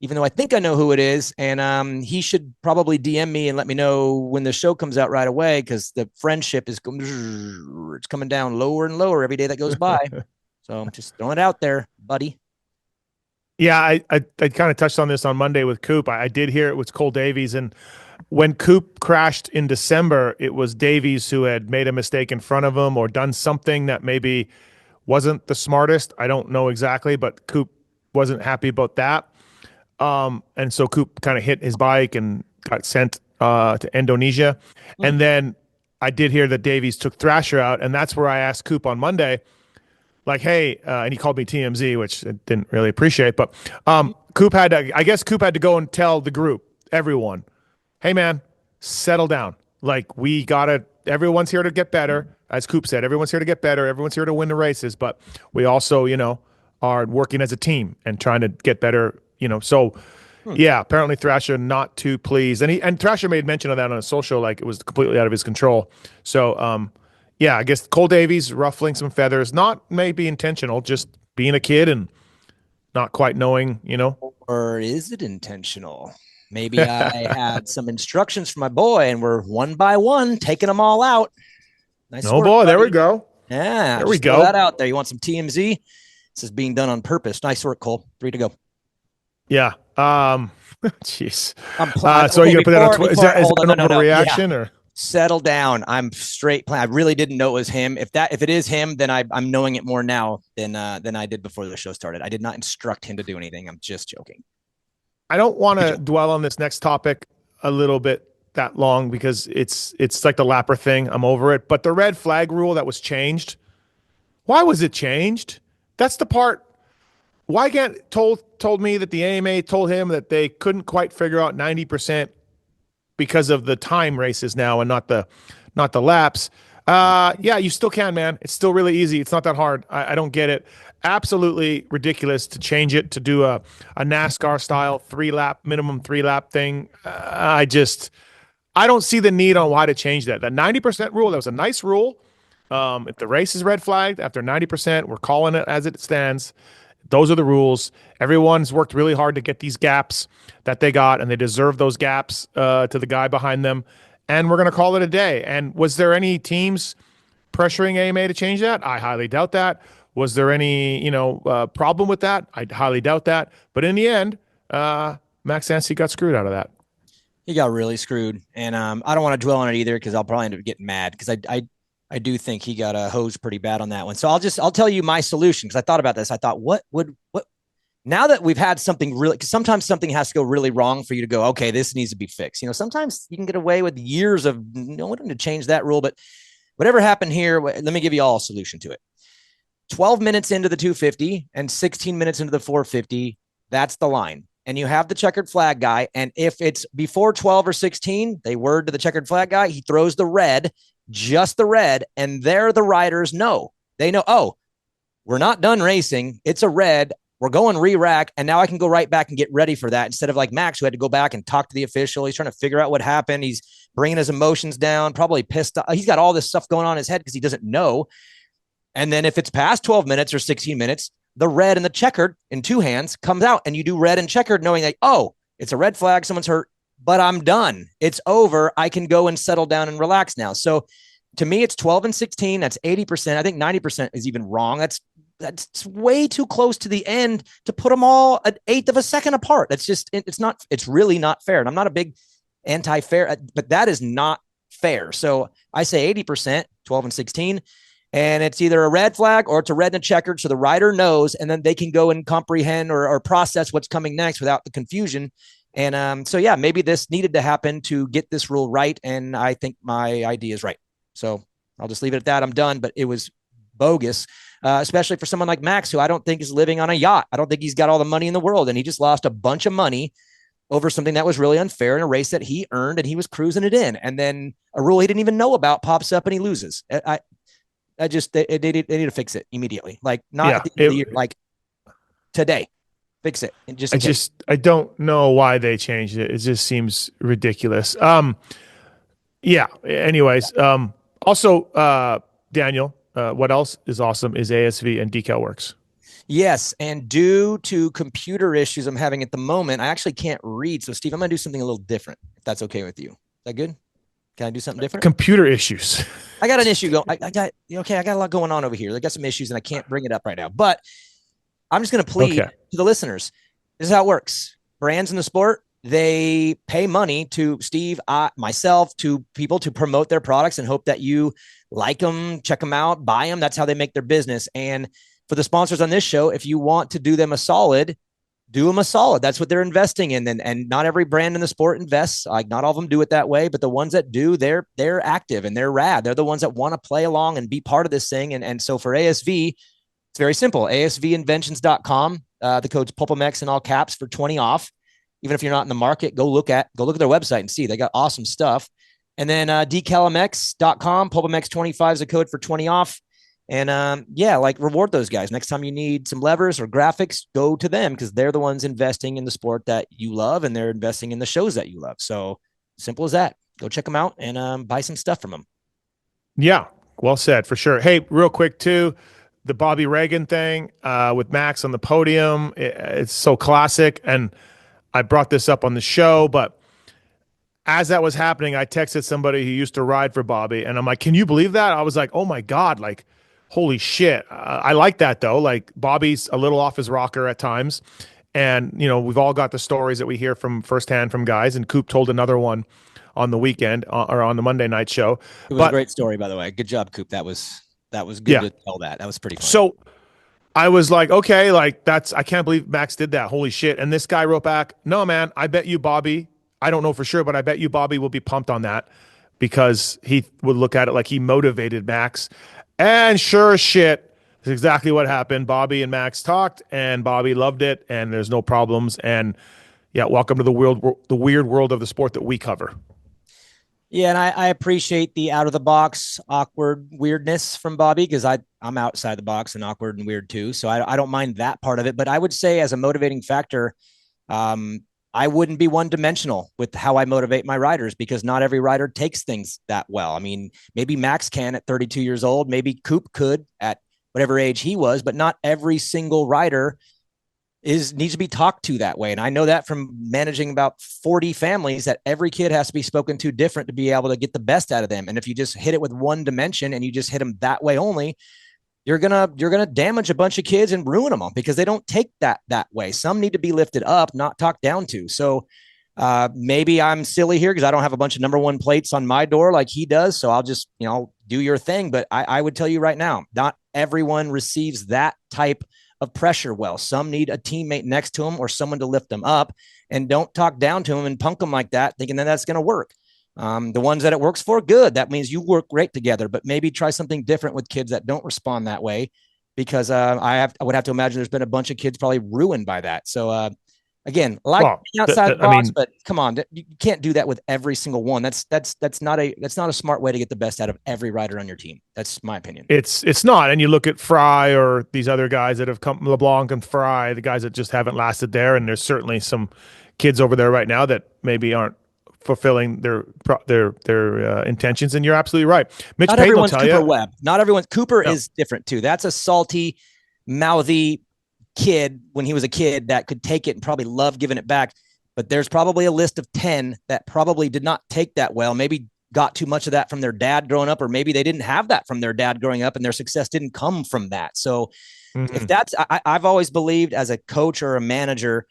even though I think I know who it is. And he should probably DM me and let me know when the show comes out right away, because the friendship is it's coming down lower and lower every day that goes by. So I'm just throwing it out there, buddy. Yeah, I kind of touched on this on Monday with Coop. I did hear it was Cole Davies. And when Coop crashed in December, it was Davies who had made a mistake in front of him or done something that maybe wasn't the smartest. I don't know exactly, but Coop wasn't happy about that. And so Coop kind of hit his bike and got sent to Indonesia. And then I did hear that Davies took Thrasher out, and that's where I asked Coop on Monday, like, hey, and he called me TMZ, which I didn't really appreciate, but Coop had to go and tell the group, everyone, hey man, settle down. Like, everyone's here to get better. As Coop said, everyone's here to get better. Everyone's here to win the races, but we also, are working as a team and trying to get better. Yeah, apparently Thrasher not too pleased. And Thrasher made mention of that on his social, like it was completely out of his control. So, yeah, I guess Cole Davies ruffling some feathers, not maybe intentional, just being a kid and not quite knowing, Or is it intentional? Maybe I had some instructions from my boy and we're one by one taking them all out. Nice work, boy, buddy. there we go. Yeah, there we go. Throw that out there. You want some TMZ? This is being done on purpose. Nice work, Cole. 3 to go. Yeah. Jeez. So you're gonna put that on Twitter? Is that an open reaction or? settle down. I'm straight playing. I really didn't know it was him. If it is him, then I'm knowing it more now than I did before the show started. I did not instruct him to do anything. I'm just joking. I don't want to dwell on this next topic a little bit that long because it's like the lapper thing. I'm over it. But the red flag rule that was changed, why was it changed? That's the part. Wygant told me that the AMA told him that they couldn't quite figure out 90% because of the time races now and not the laps. Yeah, you still can, man. It's still really easy. It's not that hard. I don't get it. Absolutely ridiculous to change it to do a NASCAR style minimum three lap thing. I don't see the need on why to change that. That 90% rule, that was a nice rule. If the race is red flagged after 90%, we're calling it as it stands. Those are the rules. Everyone's worked really hard to get these gaps that they got, and they deserve those gaps to the guy behind them. And we're going to call it a day. And was there any teams pressuring AMA to change that? I highly doubt that. Was there any problem with that? I highly doubt that. But in the end, Max Anstey got screwed out of that. He got really screwed, and I don't want to dwell on it either because I'll probably end up getting mad because I do think he got hosed pretty bad on that one. So I'll tell you my solution because I thought about this. I thought, what now that we've had something really, because sometimes something has to go really wrong for you to go, okay, this needs to be fixed. Sometimes you can get away with years of wanting to change that rule, but whatever happened here, let me give you all a solution to it. 12 minutes into the 250 and 16 minutes into the 450, that's the line. And you have the checkered flag guy. And if it's before 12 or 16, they word to the checkered flag guy, he throws the red, just the red, and there the riders know. They know, oh, we're not done racing. It's a red. We're going re-rack, and now I can go right back and get ready for that instead of like Max, who had to go back and talk to the official. He's trying to figure out what happened. He's bringing his emotions down, probably pissed off. He's got all this stuff going on in his head because he doesn't know. And then if it's past 12 minutes or 16 minutes, the red and the checkered in two hands comes out, and you do red and checkered knowing like, oh, it's a red flag. Someone's hurt, but I'm done. It's over. I can go and settle down and relax now. So to me, it's 12 and 16. That's 80%. I think 90% is even wrong. That's way too close to the end to put them all an eighth of a second apart. It's really not fair. And I'm not a big anti-fair, but that is not fair. So I say 80%, 12 and 16. And it's either a red flag or it's a red and a checkered. So the rider knows, and then they can go and comprehend or process what's coming next without the confusion. And so, yeah, maybe this needed to happen to get this rule right. And I think my idea is right. So I'll just leave it at that. I'm done, but it was bogus, especially for someone like Max, who I don't think is living on a yacht. I don't think he's got all the money in the world, and he just lost a bunch of money over something that was really unfair in a race that he earned, and he was cruising it in. And then a rule he didn't even know about pops up and he loses. They need to fix it immediately. Like not at the end of the year, like today, fix it. And I don't know why they changed it. It just seems ridiculous. Yeah. Anyways, also, Daniel, what else is awesome is ASV and Decal Works. Yes, and due to computer issues I'm having at the moment, I actually can't read. So, Steve, I'm going to do something a little different, if that's okay with you. Is that good? Can I do something different? Computer issues. I got an issue going. I got a lot going on over here. I got some issues, and I can't bring it up right now. But I'm just going to plead to the listeners. This is how it works. Brands in the sport, they pay money to Steve, myself, to people to promote their products and hope that you like them, check them out, buy them. That's how they make their business. And for the sponsors on this show, if you want to do them a solid, do them a solid. That's what they're investing in. And not every brand in the sport invests. Like not all of them do it that way, but the ones that do, they're active and they're rad. They're the ones that want to play along and be part of this thing. And so for ASV, it's very simple. ASVinventions.com. The code's PulpMX in all caps for 20 off. Even if you're not in the market, go look at their website and see. They got awesome stuff. And then decalmx.com, PulpMX25 is a code for 20 off. And reward those guys. Next time you need some levers or graphics, go to them because they're the ones investing in the sport that you love and they're investing in the shows that you love. So simple as that. Go check them out and buy some stuff from them. Yeah, well said for sure. Hey, real quick too, the Bobby Reagan thing with Max on the podium. It's so classic. And I brought this up on the show, but as that was happening, I texted somebody who used to ride for Bobby, and I'm like, can you believe that? I was like, oh my God, like, holy shit. I like that though. Like Bobby's a little off his rocker at times. And, we've all got the stories that we hear from firsthand from guys, and Coop told another one on the weekend or on the Monday night show. It was a great story, by the way. Good job, Coop. That was good to tell that. That was pretty fun. So I was like, okay, like I can't believe Max did that. Holy shit. And this guy wrote back, no, man, I bet you Bobby, I don't know for sure, but I bet you Bobby will be pumped on that because he would look at it like he motivated Max. And sure as shit, that's exactly what happened. Bobby and Max talked, and Bobby loved it, and there's no problems. And yeah, welcome to the weird world of the sport that we cover. Yeah, and I appreciate the out of the box awkward weirdness from Bobby because I'm outside the box and awkward and weird too. So I don't mind that part of it. But I would say as a motivating factor, I wouldn't be one dimensional with how I motivate my riders because not every rider takes things that well. I mean, maybe Max can at 32 years old, maybe Coop could at whatever age he was, but not every single rider needs to be talked to that way. And I know that from managing about 40 families that every kid has to be spoken to different to be able to get the best out of them. And if you just hit it with one dimension and you just hit them that way only, you're gonna damage a bunch of kids and ruin them all because they don't take that way. Some need to be lifted up, not talked down to. So maybe I'm silly here because I don't have a bunch of number one plates on my door like he does. So I'll just, do your thing. But I would tell you right now, not everyone receives that type of pressure well. Some need a teammate next to them or someone to lift them up, and don't talk down to them and punk them like that, thinking that that's going to work. The ones that it works for, good. That means you work great together, but maybe try something different with kids that don't respond that way because I would have to imagine there's been a bunch of kids probably ruined by that. So again, outside the box, but come on, you can't do that with every single one. That's not a smart way to get the best out of every rider on your team. That's my opinion. It's not. And you look at Fry or these other guys that have come, LeBlanc and Fry, the guys that just haven't lasted there. And there's certainly some kids over there right now that maybe aren't fulfilling their intentions. And you're absolutely right. Mitch Not Payton will everyone's tell Cooper you. Webb. Not everyone's Cooper is different too. That's a salty, mouthy kid when he was a kid that could take it and probably love giving it back. But there's probably a list of 10 that probably did not take that well, maybe got too much of that from their dad growing up, or maybe they didn't have that from their dad growing up and their success didn't come from that. So if that's, I've always believed as a coach or a manager,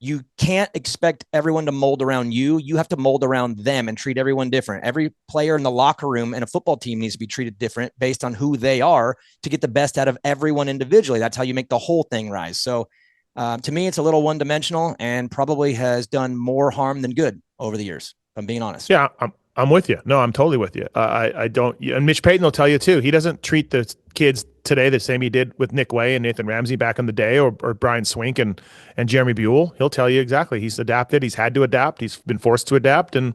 you can't expect everyone to mold around you. You have to mold around them and treat everyone different. Every player in the locker room and a football team needs to be treated different based on who they are to get the best out of everyone individually. That's how you make the whole thing rise. So to me, it's a little one-dimensional and probably has done more harm than good over the years, if I'm being honest. Yeah, I'm with you. No, I'm totally with you. I don't, and Mitch Payton will tell you too. He doesn't treat the kids today the same he did with Nick Way and Nathan Ramsey back in the day, or Brian Swink and Jeremy Buell. He'll tell you exactly. He's adapted. He's had to adapt. He's been forced to adapt, and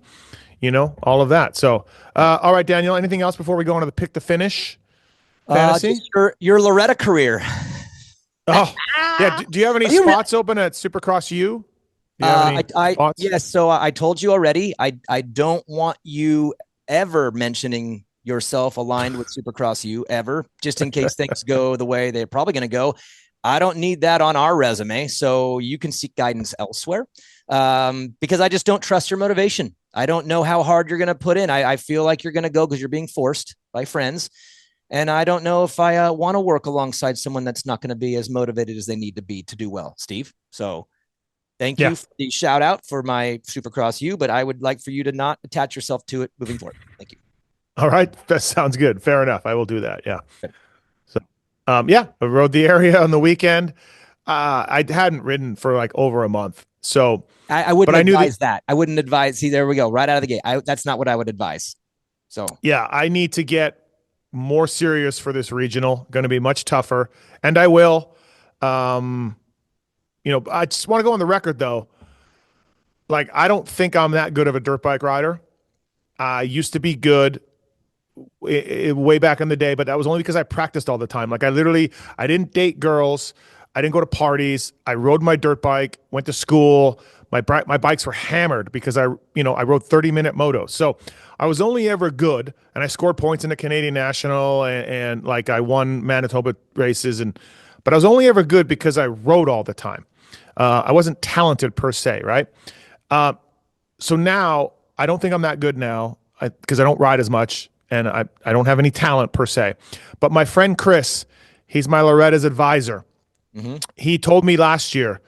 all of that. So, all right, Daniel. Anything else before we go on to the pick the finish fantasy? Your Loretta career. Oh, yeah. Do you have any spots open at Supercross U? Yes. So I told you already. I don't want you ever mentioning yourself aligned with Supercross U ever, just in case things go the way they're probably going to go. I don't need that on our resume, so you can seek guidance elsewhere because I just don't trust your motivation. I don't know how hard you're going to put in. I feel like you're going to go because you're being forced by friends. And I don't know if I want to work alongside someone that's not going to be as motivated as they need to be to do well, Steve. So thank you for the shout out for my Supercross U, but I would like for you to not attach yourself to it moving forward. Thank you. All right. That sounds good. Fair enough. I will do that. Yeah. So, I rode the area on the weekend. I hadn't ridden for like over a month. So I wouldn't advise that. I wouldn't advise. See, there we go. Right out of the gate. That's not what I would advise. So yeah, I need to get more serious for this regional. Going to be much tougher. And I will, I just want to go on the record though. Like, I don't think I'm that good of a dirt bike rider. I used to be good way back in the day, but that was only because I practiced all the time. Like I didn't date girls. I didn't go to parties. I rode my dirt bike, went to school. My bikes were hammered because I rode 30-minute motos. So I was only ever good, and I scored points in the Canadian National and like I won Manitoba races, but I was only ever good because I rode all the time. I wasn't talented per se, right? So now I don't think I'm that good now because I don't ride as much. And I don't have any talent per se. But my friend Chris, he's my Loretta's advisor. Mm-hmm. He told me last year,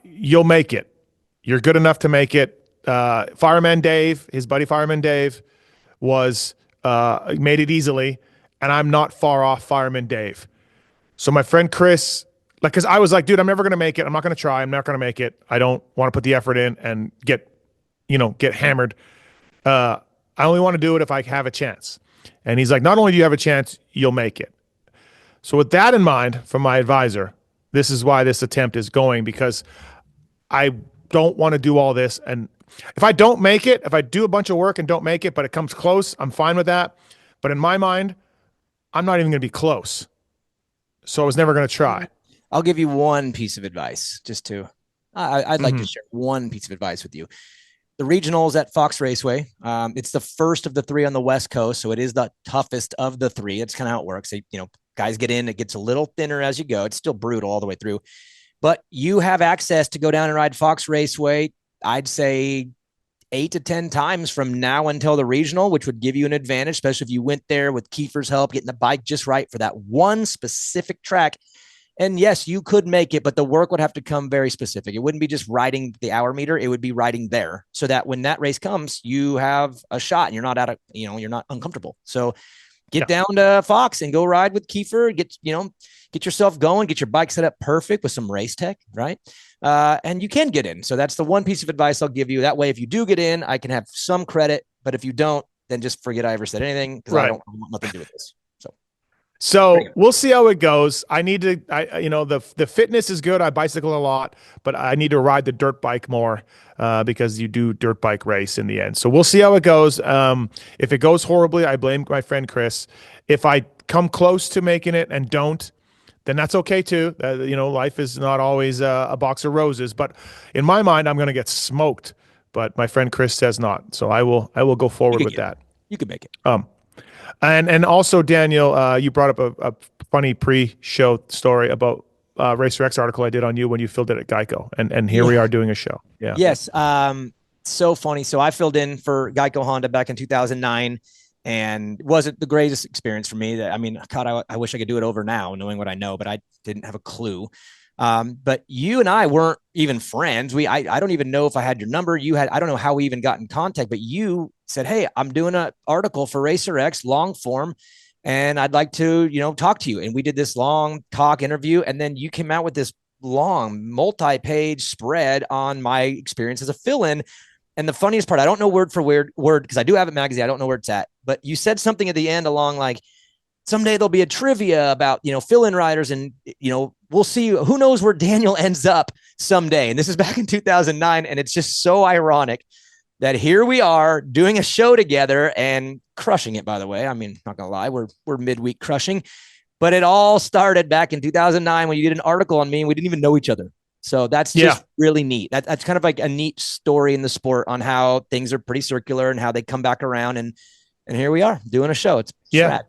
you'll make it. You're good enough to make it. Fireman Dave, his buddy Fireman Dave, was made it easily, and I'm not far off Fireman Dave. So my friend Chris, like, because I was like, dude, I'm never gonna make it. I'm not gonna try. I'm not gonna make it. I don't want to put the effort in and get hammered. I only want to do it if I have a chance. And he's like, not only do you have a chance, you'll make it. So with that in mind, from my advisor, this is why this attempt is going, because I don't want to do all this. And if I don't make it, if I do a bunch of work and don't make it, but it comes close, I'm fine with that. But in my mind, I'm not even going to be close. So I was never going to try. I'll give you one piece of advice I'd like to share one piece of advice with you. The regionals at Fox Raceway. It's the first of the 3 on the West Coast. So it is the toughest of the 3. It's kind of how it works. Guys get in, it gets a little thinner as you go. It's still brutal all the way through, but you have access to go down and ride Fox Raceway. I'd say 8 to 10 times from now until the regional, which would give you an advantage, especially if you went there with Kiefer's help, getting the bike just right for that one specific track. And yes, you could make it, but the work would have to come very specific. It wouldn't be just riding the hour meter. It would be riding there so that when that race comes, you have a shot and you're not you're not uncomfortable. So get down to Fox and go ride with Kiefer, get yourself going, get your bike set up perfect with some race tech, right? And you can get in. So that's the one piece of advice I'll give you. That way, if you do get in, I can have some credit, but if you don't, then just forget I ever said anything, because I don't want nothing to do with this. So we'll see how it goes. I need to, the fitness is good. I bicycle a lot, but I need to ride the dirt bike more because you do dirt bike race in the end. So we'll see how it goes. If it goes horribly, I blame my friend Chris. If I come close to making it and don't, then that's okay too. Life is not always a box of roses. But in my mind, I'm going to get smoked. But my friend Chris says not. So I will go forward with that. You can make it. And also, Daniel, you brought up a funny pre-show story about Racer X article I did on you when you filled it at Geico, and here we are doing a show. Yeah. Yes. So funny. So I filled in for Geico Honda back in 2009, and it wasn't the greatest experience for me. God, I wish I could do it over now, knowing what I know, but I didn't have a clue. But you and I weren't even friends. I don't even know if I had your number. I don't know how we even got in contact, but you said, hey, I'm doing an article for Racer X long form, and I'd like to, talk to you. And we did this long talk interview. And then you came out with this long multi-page spread on my experience as a fill-in. And the funniest part, I don't know word for word, because I do have a magazine. I don't know where it's at, but you said something at the end along like, someday there'll be a trivia about, fill-in riders, and, we'll see who knows where Daniel ends up someday. And this is back in 2009. And it's just so ironic that here we are doing a show together and crushing it, by the way. Not gonna lie, we're midweek crushing, but it all started back in 2009 when you did an article on me and we didn't even know each other. So that's just really neat. That's kind of like a neat story in the sport on how things are pretty circular and how they come back around. And here we are doing a show. It's rad.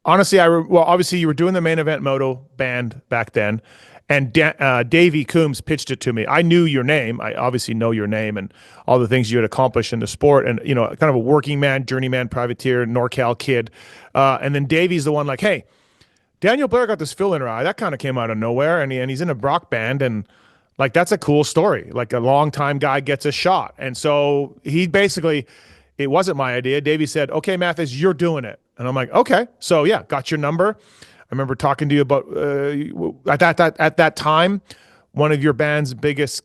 Honestly, obviously you were doing the Main Event Moto band back then, and Davey Coombs pitched it to me. I knew your name. I obviously know your name and all the things you had accomplished in the sport, and kind of a working man, journeyman, privateer, NorCal kid. And then Davey's the one like, hey, Daniel Blair got this fill-in ride. That kind of came out of nowhere, and he's in a rock band, and like that's a cool story. Like a long-time guy gets a shot, and so he basically, it wasn't my idea. Davey said, okay, Matthes, you're doing it. And I'm like, okay. So yeah, got your number. I remember talking to you about at that time, one of your band's biggest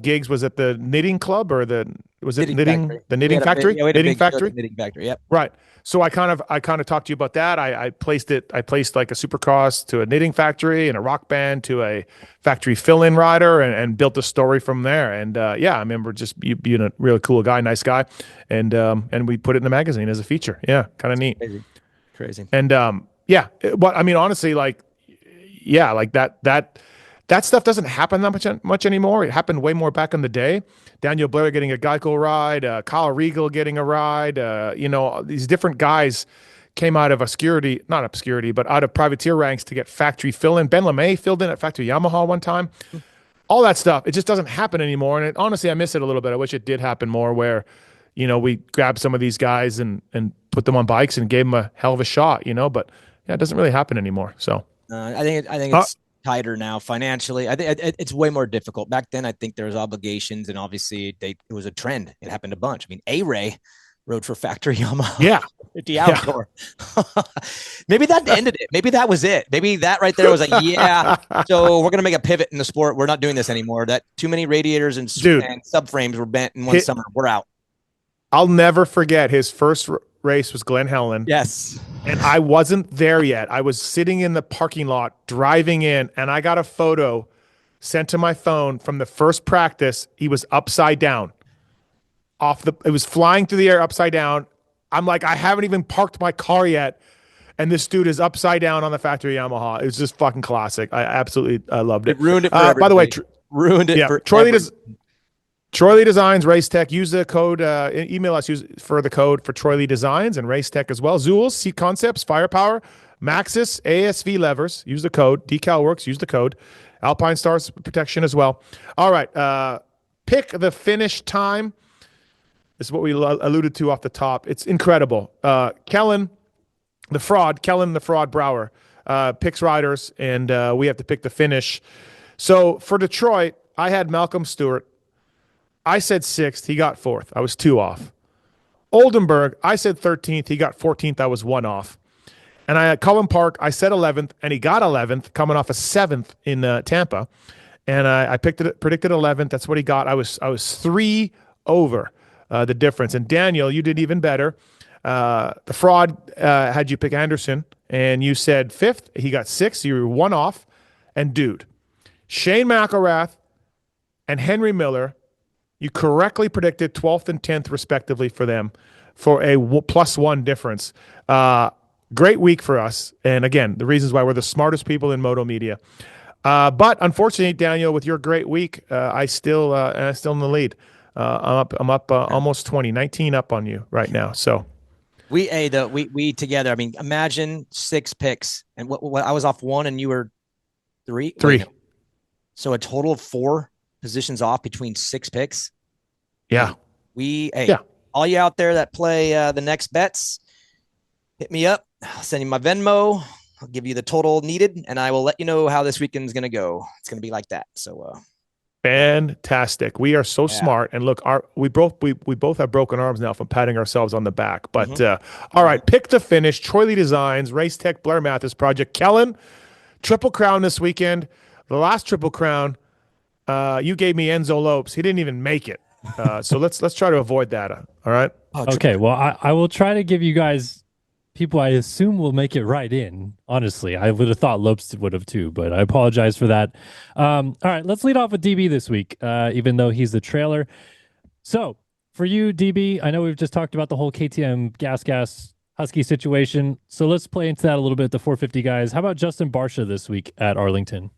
gigs was at the knitting club, or the knitting factory? Knitting factory. Yep. Right. So I kind of talked to you about that. I placed like a Supercross to a knitting factory and a rock band to a factory fill-in rider, and built a story from there. And I remember just you being a really cool guy, nice guy, and we put it in the magazine as a feature. Yeah, kind of neat. Crazy. And but honestly, like that stuff doesn't happen that much anymore. It happened way more back in the day. Daniel Blair getting a Geico ride, Kyle Regal getting a ride. These different guys came out of not obscurity, but out of privateer ranks to get factory fill-in. Ben LeMay filled in at Factory Yamaha one time. All that stuff, it just doesn't happen anymore. And honestly, I miss it a little bit. I wish it did happen more, where we grabbed some of these guys and put them on bikes and gave them a hell of a shot. But it doesn't really happen anymore. So I think it's tighter now financially. I think it's way more difficult. Back then, I think there was obligations, and obviously it was a trend. It happened a bunch. I mean, A-Ray rode for factory Yamaha. Yeah. The outdoor. Maybe that ended it. Maybe that was it. Maybe that right there was like, yeah. So we're gonna make a pivot in the sport. We're not doing this anymore. That too many radiators and subframes were bent in one summer. We're out. I'll never forget his first race was Glen Helen. Yes. And I wasn't there yet. I was sitting in the parking lot driving in, and I got a photo sent to my phone from the first practice. He was upside down. It was flying through the air upside down. I'm like, I haven't even parked my car yet, and this dude is upside down on the factory Yamaha. It was just fucking classic. I absolutely loved it. It ruined it for everybody. By the way, ruined it for Troy Lee Designs, Race Tech. Use the code, email us for the code for Troy Lee Designs and Race Tech as well. Zools, Seat Concepts, Firepower, Maxxis, ASV levers. Use the code. Decal Works, use the code. Alpine Stars protection as well. All right. Pick the finish time. This is what we alluded to off the top. It's incredible. Kellen the Fraud Brower picks riders, and we have to pick the finish. So for Detroit, I had Malcolm Stewart. I said 6th. He got 4th. I was 2 off. Oldenburg, I said 13th. He got 14th. I was 1 off. And I had Cullen Park. I said 11th, and he got 11th, coming off a 7th in Tampa. And I predicted 11th. That's what he got. I was 3 over the difference. And Daniel, you did even better. The Fraud had you pick Anderson, and you said 5th. He got 6th. So you were 1 off. And dude, Shane McElrath and Henry Miller, you correctly predicted 12th and 10th, respectively, for them for a +1 difference. Great week for us. And again, the reasons why we're the smartest people in moto media. But unfortunately, Daniel, with your great week, I'm still in the lead. I'm up almost 20, 19 up on you right now. So we together. I mean, imagine 6 picks, and what I was off 1, and you were 3. 3. So a total of 4 positions off between 6 picks. Yeah. All you out there that play the next bets, hit me up. I'll send you my Venmo. I'll give you the total needed, and I will let you know how this weekend's going to go. It's going to be like that. So fantastic. We are so smart. And look, we both have broken arms now from patting ourselves on the back. But all right, pick the finish. Troy Lee Designs, Race Tech, Blair Matthes Project. Kellen, Triple Crown this weekend. The last Triple Crown, you gave me Enzo Lopes. He didn't even make it. So let's try to avoid that. All right. Okay. Well, I will try to give you guys people I assume will make it right in. Honestly, I would have thought Lopes would have too, but I apologize for that. All right, let's lead off with DB this week, even though he's the trailer. So for you, DB, I know we've just talked about the whole KTM GasGas Husky situation. So let's play into that a little bit. The 450 guys. How about Justin Barcia this week at Arlington?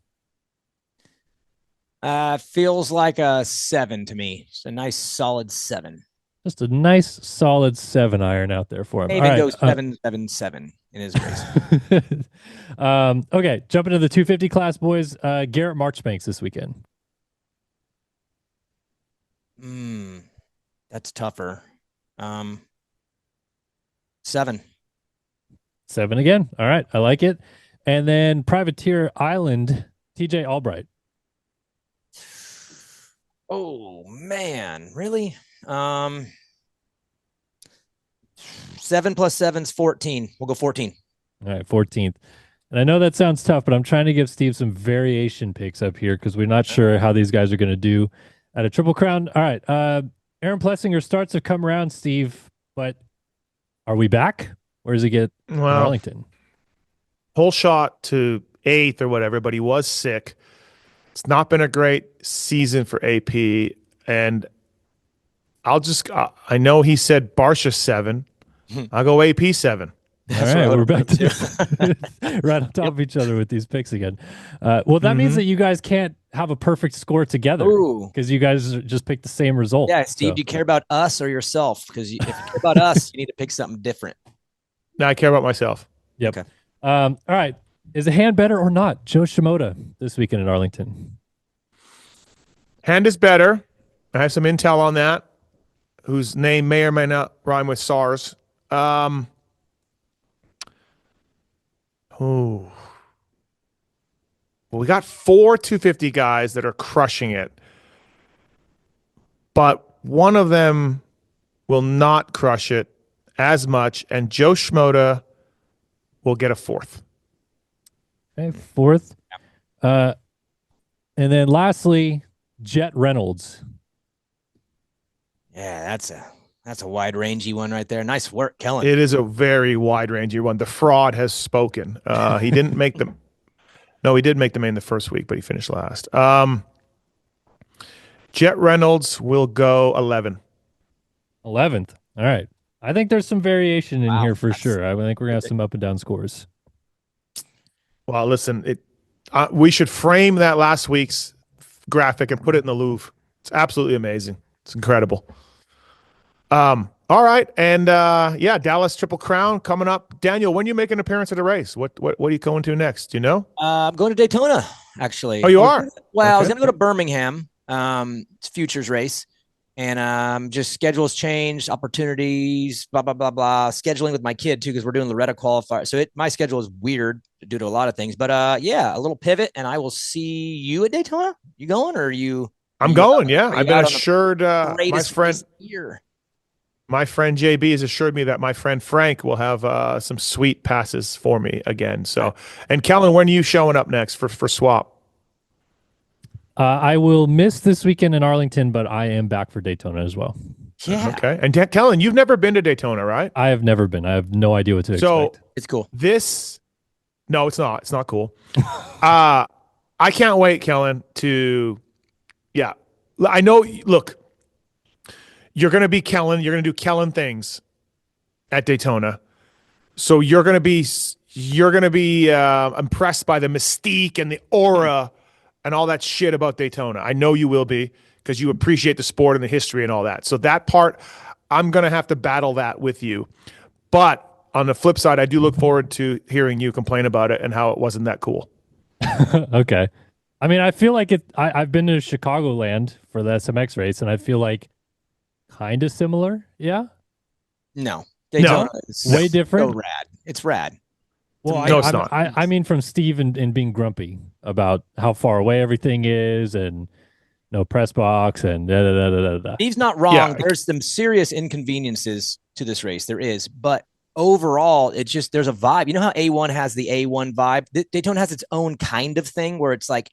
Feels like a 7 to me. Just a nice solid 7. Just a nice solid 7 iron out there for him. Even goes 7.77 in his race. Okay, jumping to the 250 class, boys. Garrett Marchbanks this weekend. That's tougher. 7. 7 again. All right, I like it. And then Privateer Island, TJ Albright. Oh man, really? 7 plus 7's 14. We'll go 14. All right, 14th. And I know that sounds tough, but I'm trying to give Steve some variation picks up here because we're not sure how these guys are going to do at a Triple Crown. All right, Aaron Plessinger starts have come around, Steve, but are we back? Where does he get in Arlington? Whole shot to 8th or whatever, but he was sick. It's not been a great season for AP, and I know he said Barcia 7. I'll go AP 7. All right, we're back to right on top of each other with these picks again. Well, that means that you guys can't have a perfect score together because you guys just picked the same result. Yeah, Steve, do you care about us or yourself? Because if you care about us, you need to pick something different. No, I care about myself. Yep. Okay. All right. Is a hand better or not? Joe Shimoda this weekend in Arlington. Hand is better. I have some intel on that, whose name may or may not rhyme with SARS. Well, we got 4 250 guys that are crushing it, but one of them will not crush it as much, and Joe Schmoda will get a 4th. Okay, 4th. And then lastly, Jet Reynolds. Yeah, that's a wide rangey one right there. Nice work, Kellen. It is a very wide rangey one. The fraud has spoken. He didn't make them. No, he did make the main the first week, but he finished last. Jet Reynolds will go 11. 11th. All right. I think there's some variation in Wow, here for that's- sure. I think we're gonna have some up and down scores. Well, listen, we should frame that last week's graphic and put it in the Louvre. It's absolutely amazing. It's incredible. All right, and Dallas Triple Crown coming up. Daniel, when you make an appearance at a race, what are you going to next? Do you know? I'm going to Daytona, actually. Oh, you are? Well, I was Okay. going to go to Birmingham. It's a futures race, and just schedules changed, opportunities, blah blah blah blah. Scheduling with my kid too, because we're doing Loretta qualifier. So my schedule is weird due to a lot of things. But a little pivot, and I will see you at Daytona. You going or are you? I'm you going. out- Yeah, are I've you been out on the assured. My greatest friend, race of the year? my friend JB has assured me that my friend Frank will have some sweet passes for me again. So, and Kellen, when are you showing up next for swap? I will miss this weekend in Arlington, but I am back for Daytona as well. Yeah, Okay. And Kellen, you've never been to Daytona, right? I have never been. I have no idea what to So expect. it's cool. No, it's not. It's not cool. I can't wait, Kellen, yeah. I know, look, you're going to be Kellen. You're going to do Kellen things at Daytona. So you're going to be impressed by the mystique and the aura and all that shit about Daytona. I know you will be because you appreciate the sport and the history and all that. So that part, I'm going to have to battle that with you. But on the flip side, I do look forward to hearing you complain about it and how it wasn't that cool. Okay. I mean, I feel like I've been to Chicagoland for the SMX race, and I feel like kind of similar. Yeah. No, Daytona is Way different? So rad. It's rad. Well, No, it's not. I mean, from Steve and being grumpy about how far away everything is, and no press box, and da da da da da. Steve's not wrong. Yeah. There's some serious inconveniences to this race. There is, but overall, it's just there's a vibe. You know how A1 has the A1 vibe? Daytona has its own kind of thing where it's like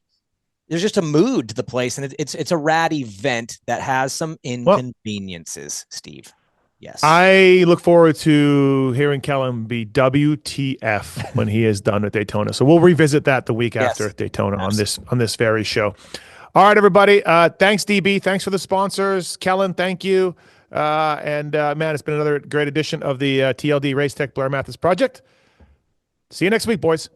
there's just a mood to the place, and it's a rad event that has some inconveniences. Steve, yes, I look forward to hearing Kellen be WTF when he is done at Daytona. So we'll revisit that the week after Daytona on this very show. All right, everybody. Thanks, DB. Thanks for the sponsors. Kellen, thank you. Man, it's been another great edition of the TLD Race Tech Blair Matthes Project. See you next week, boys.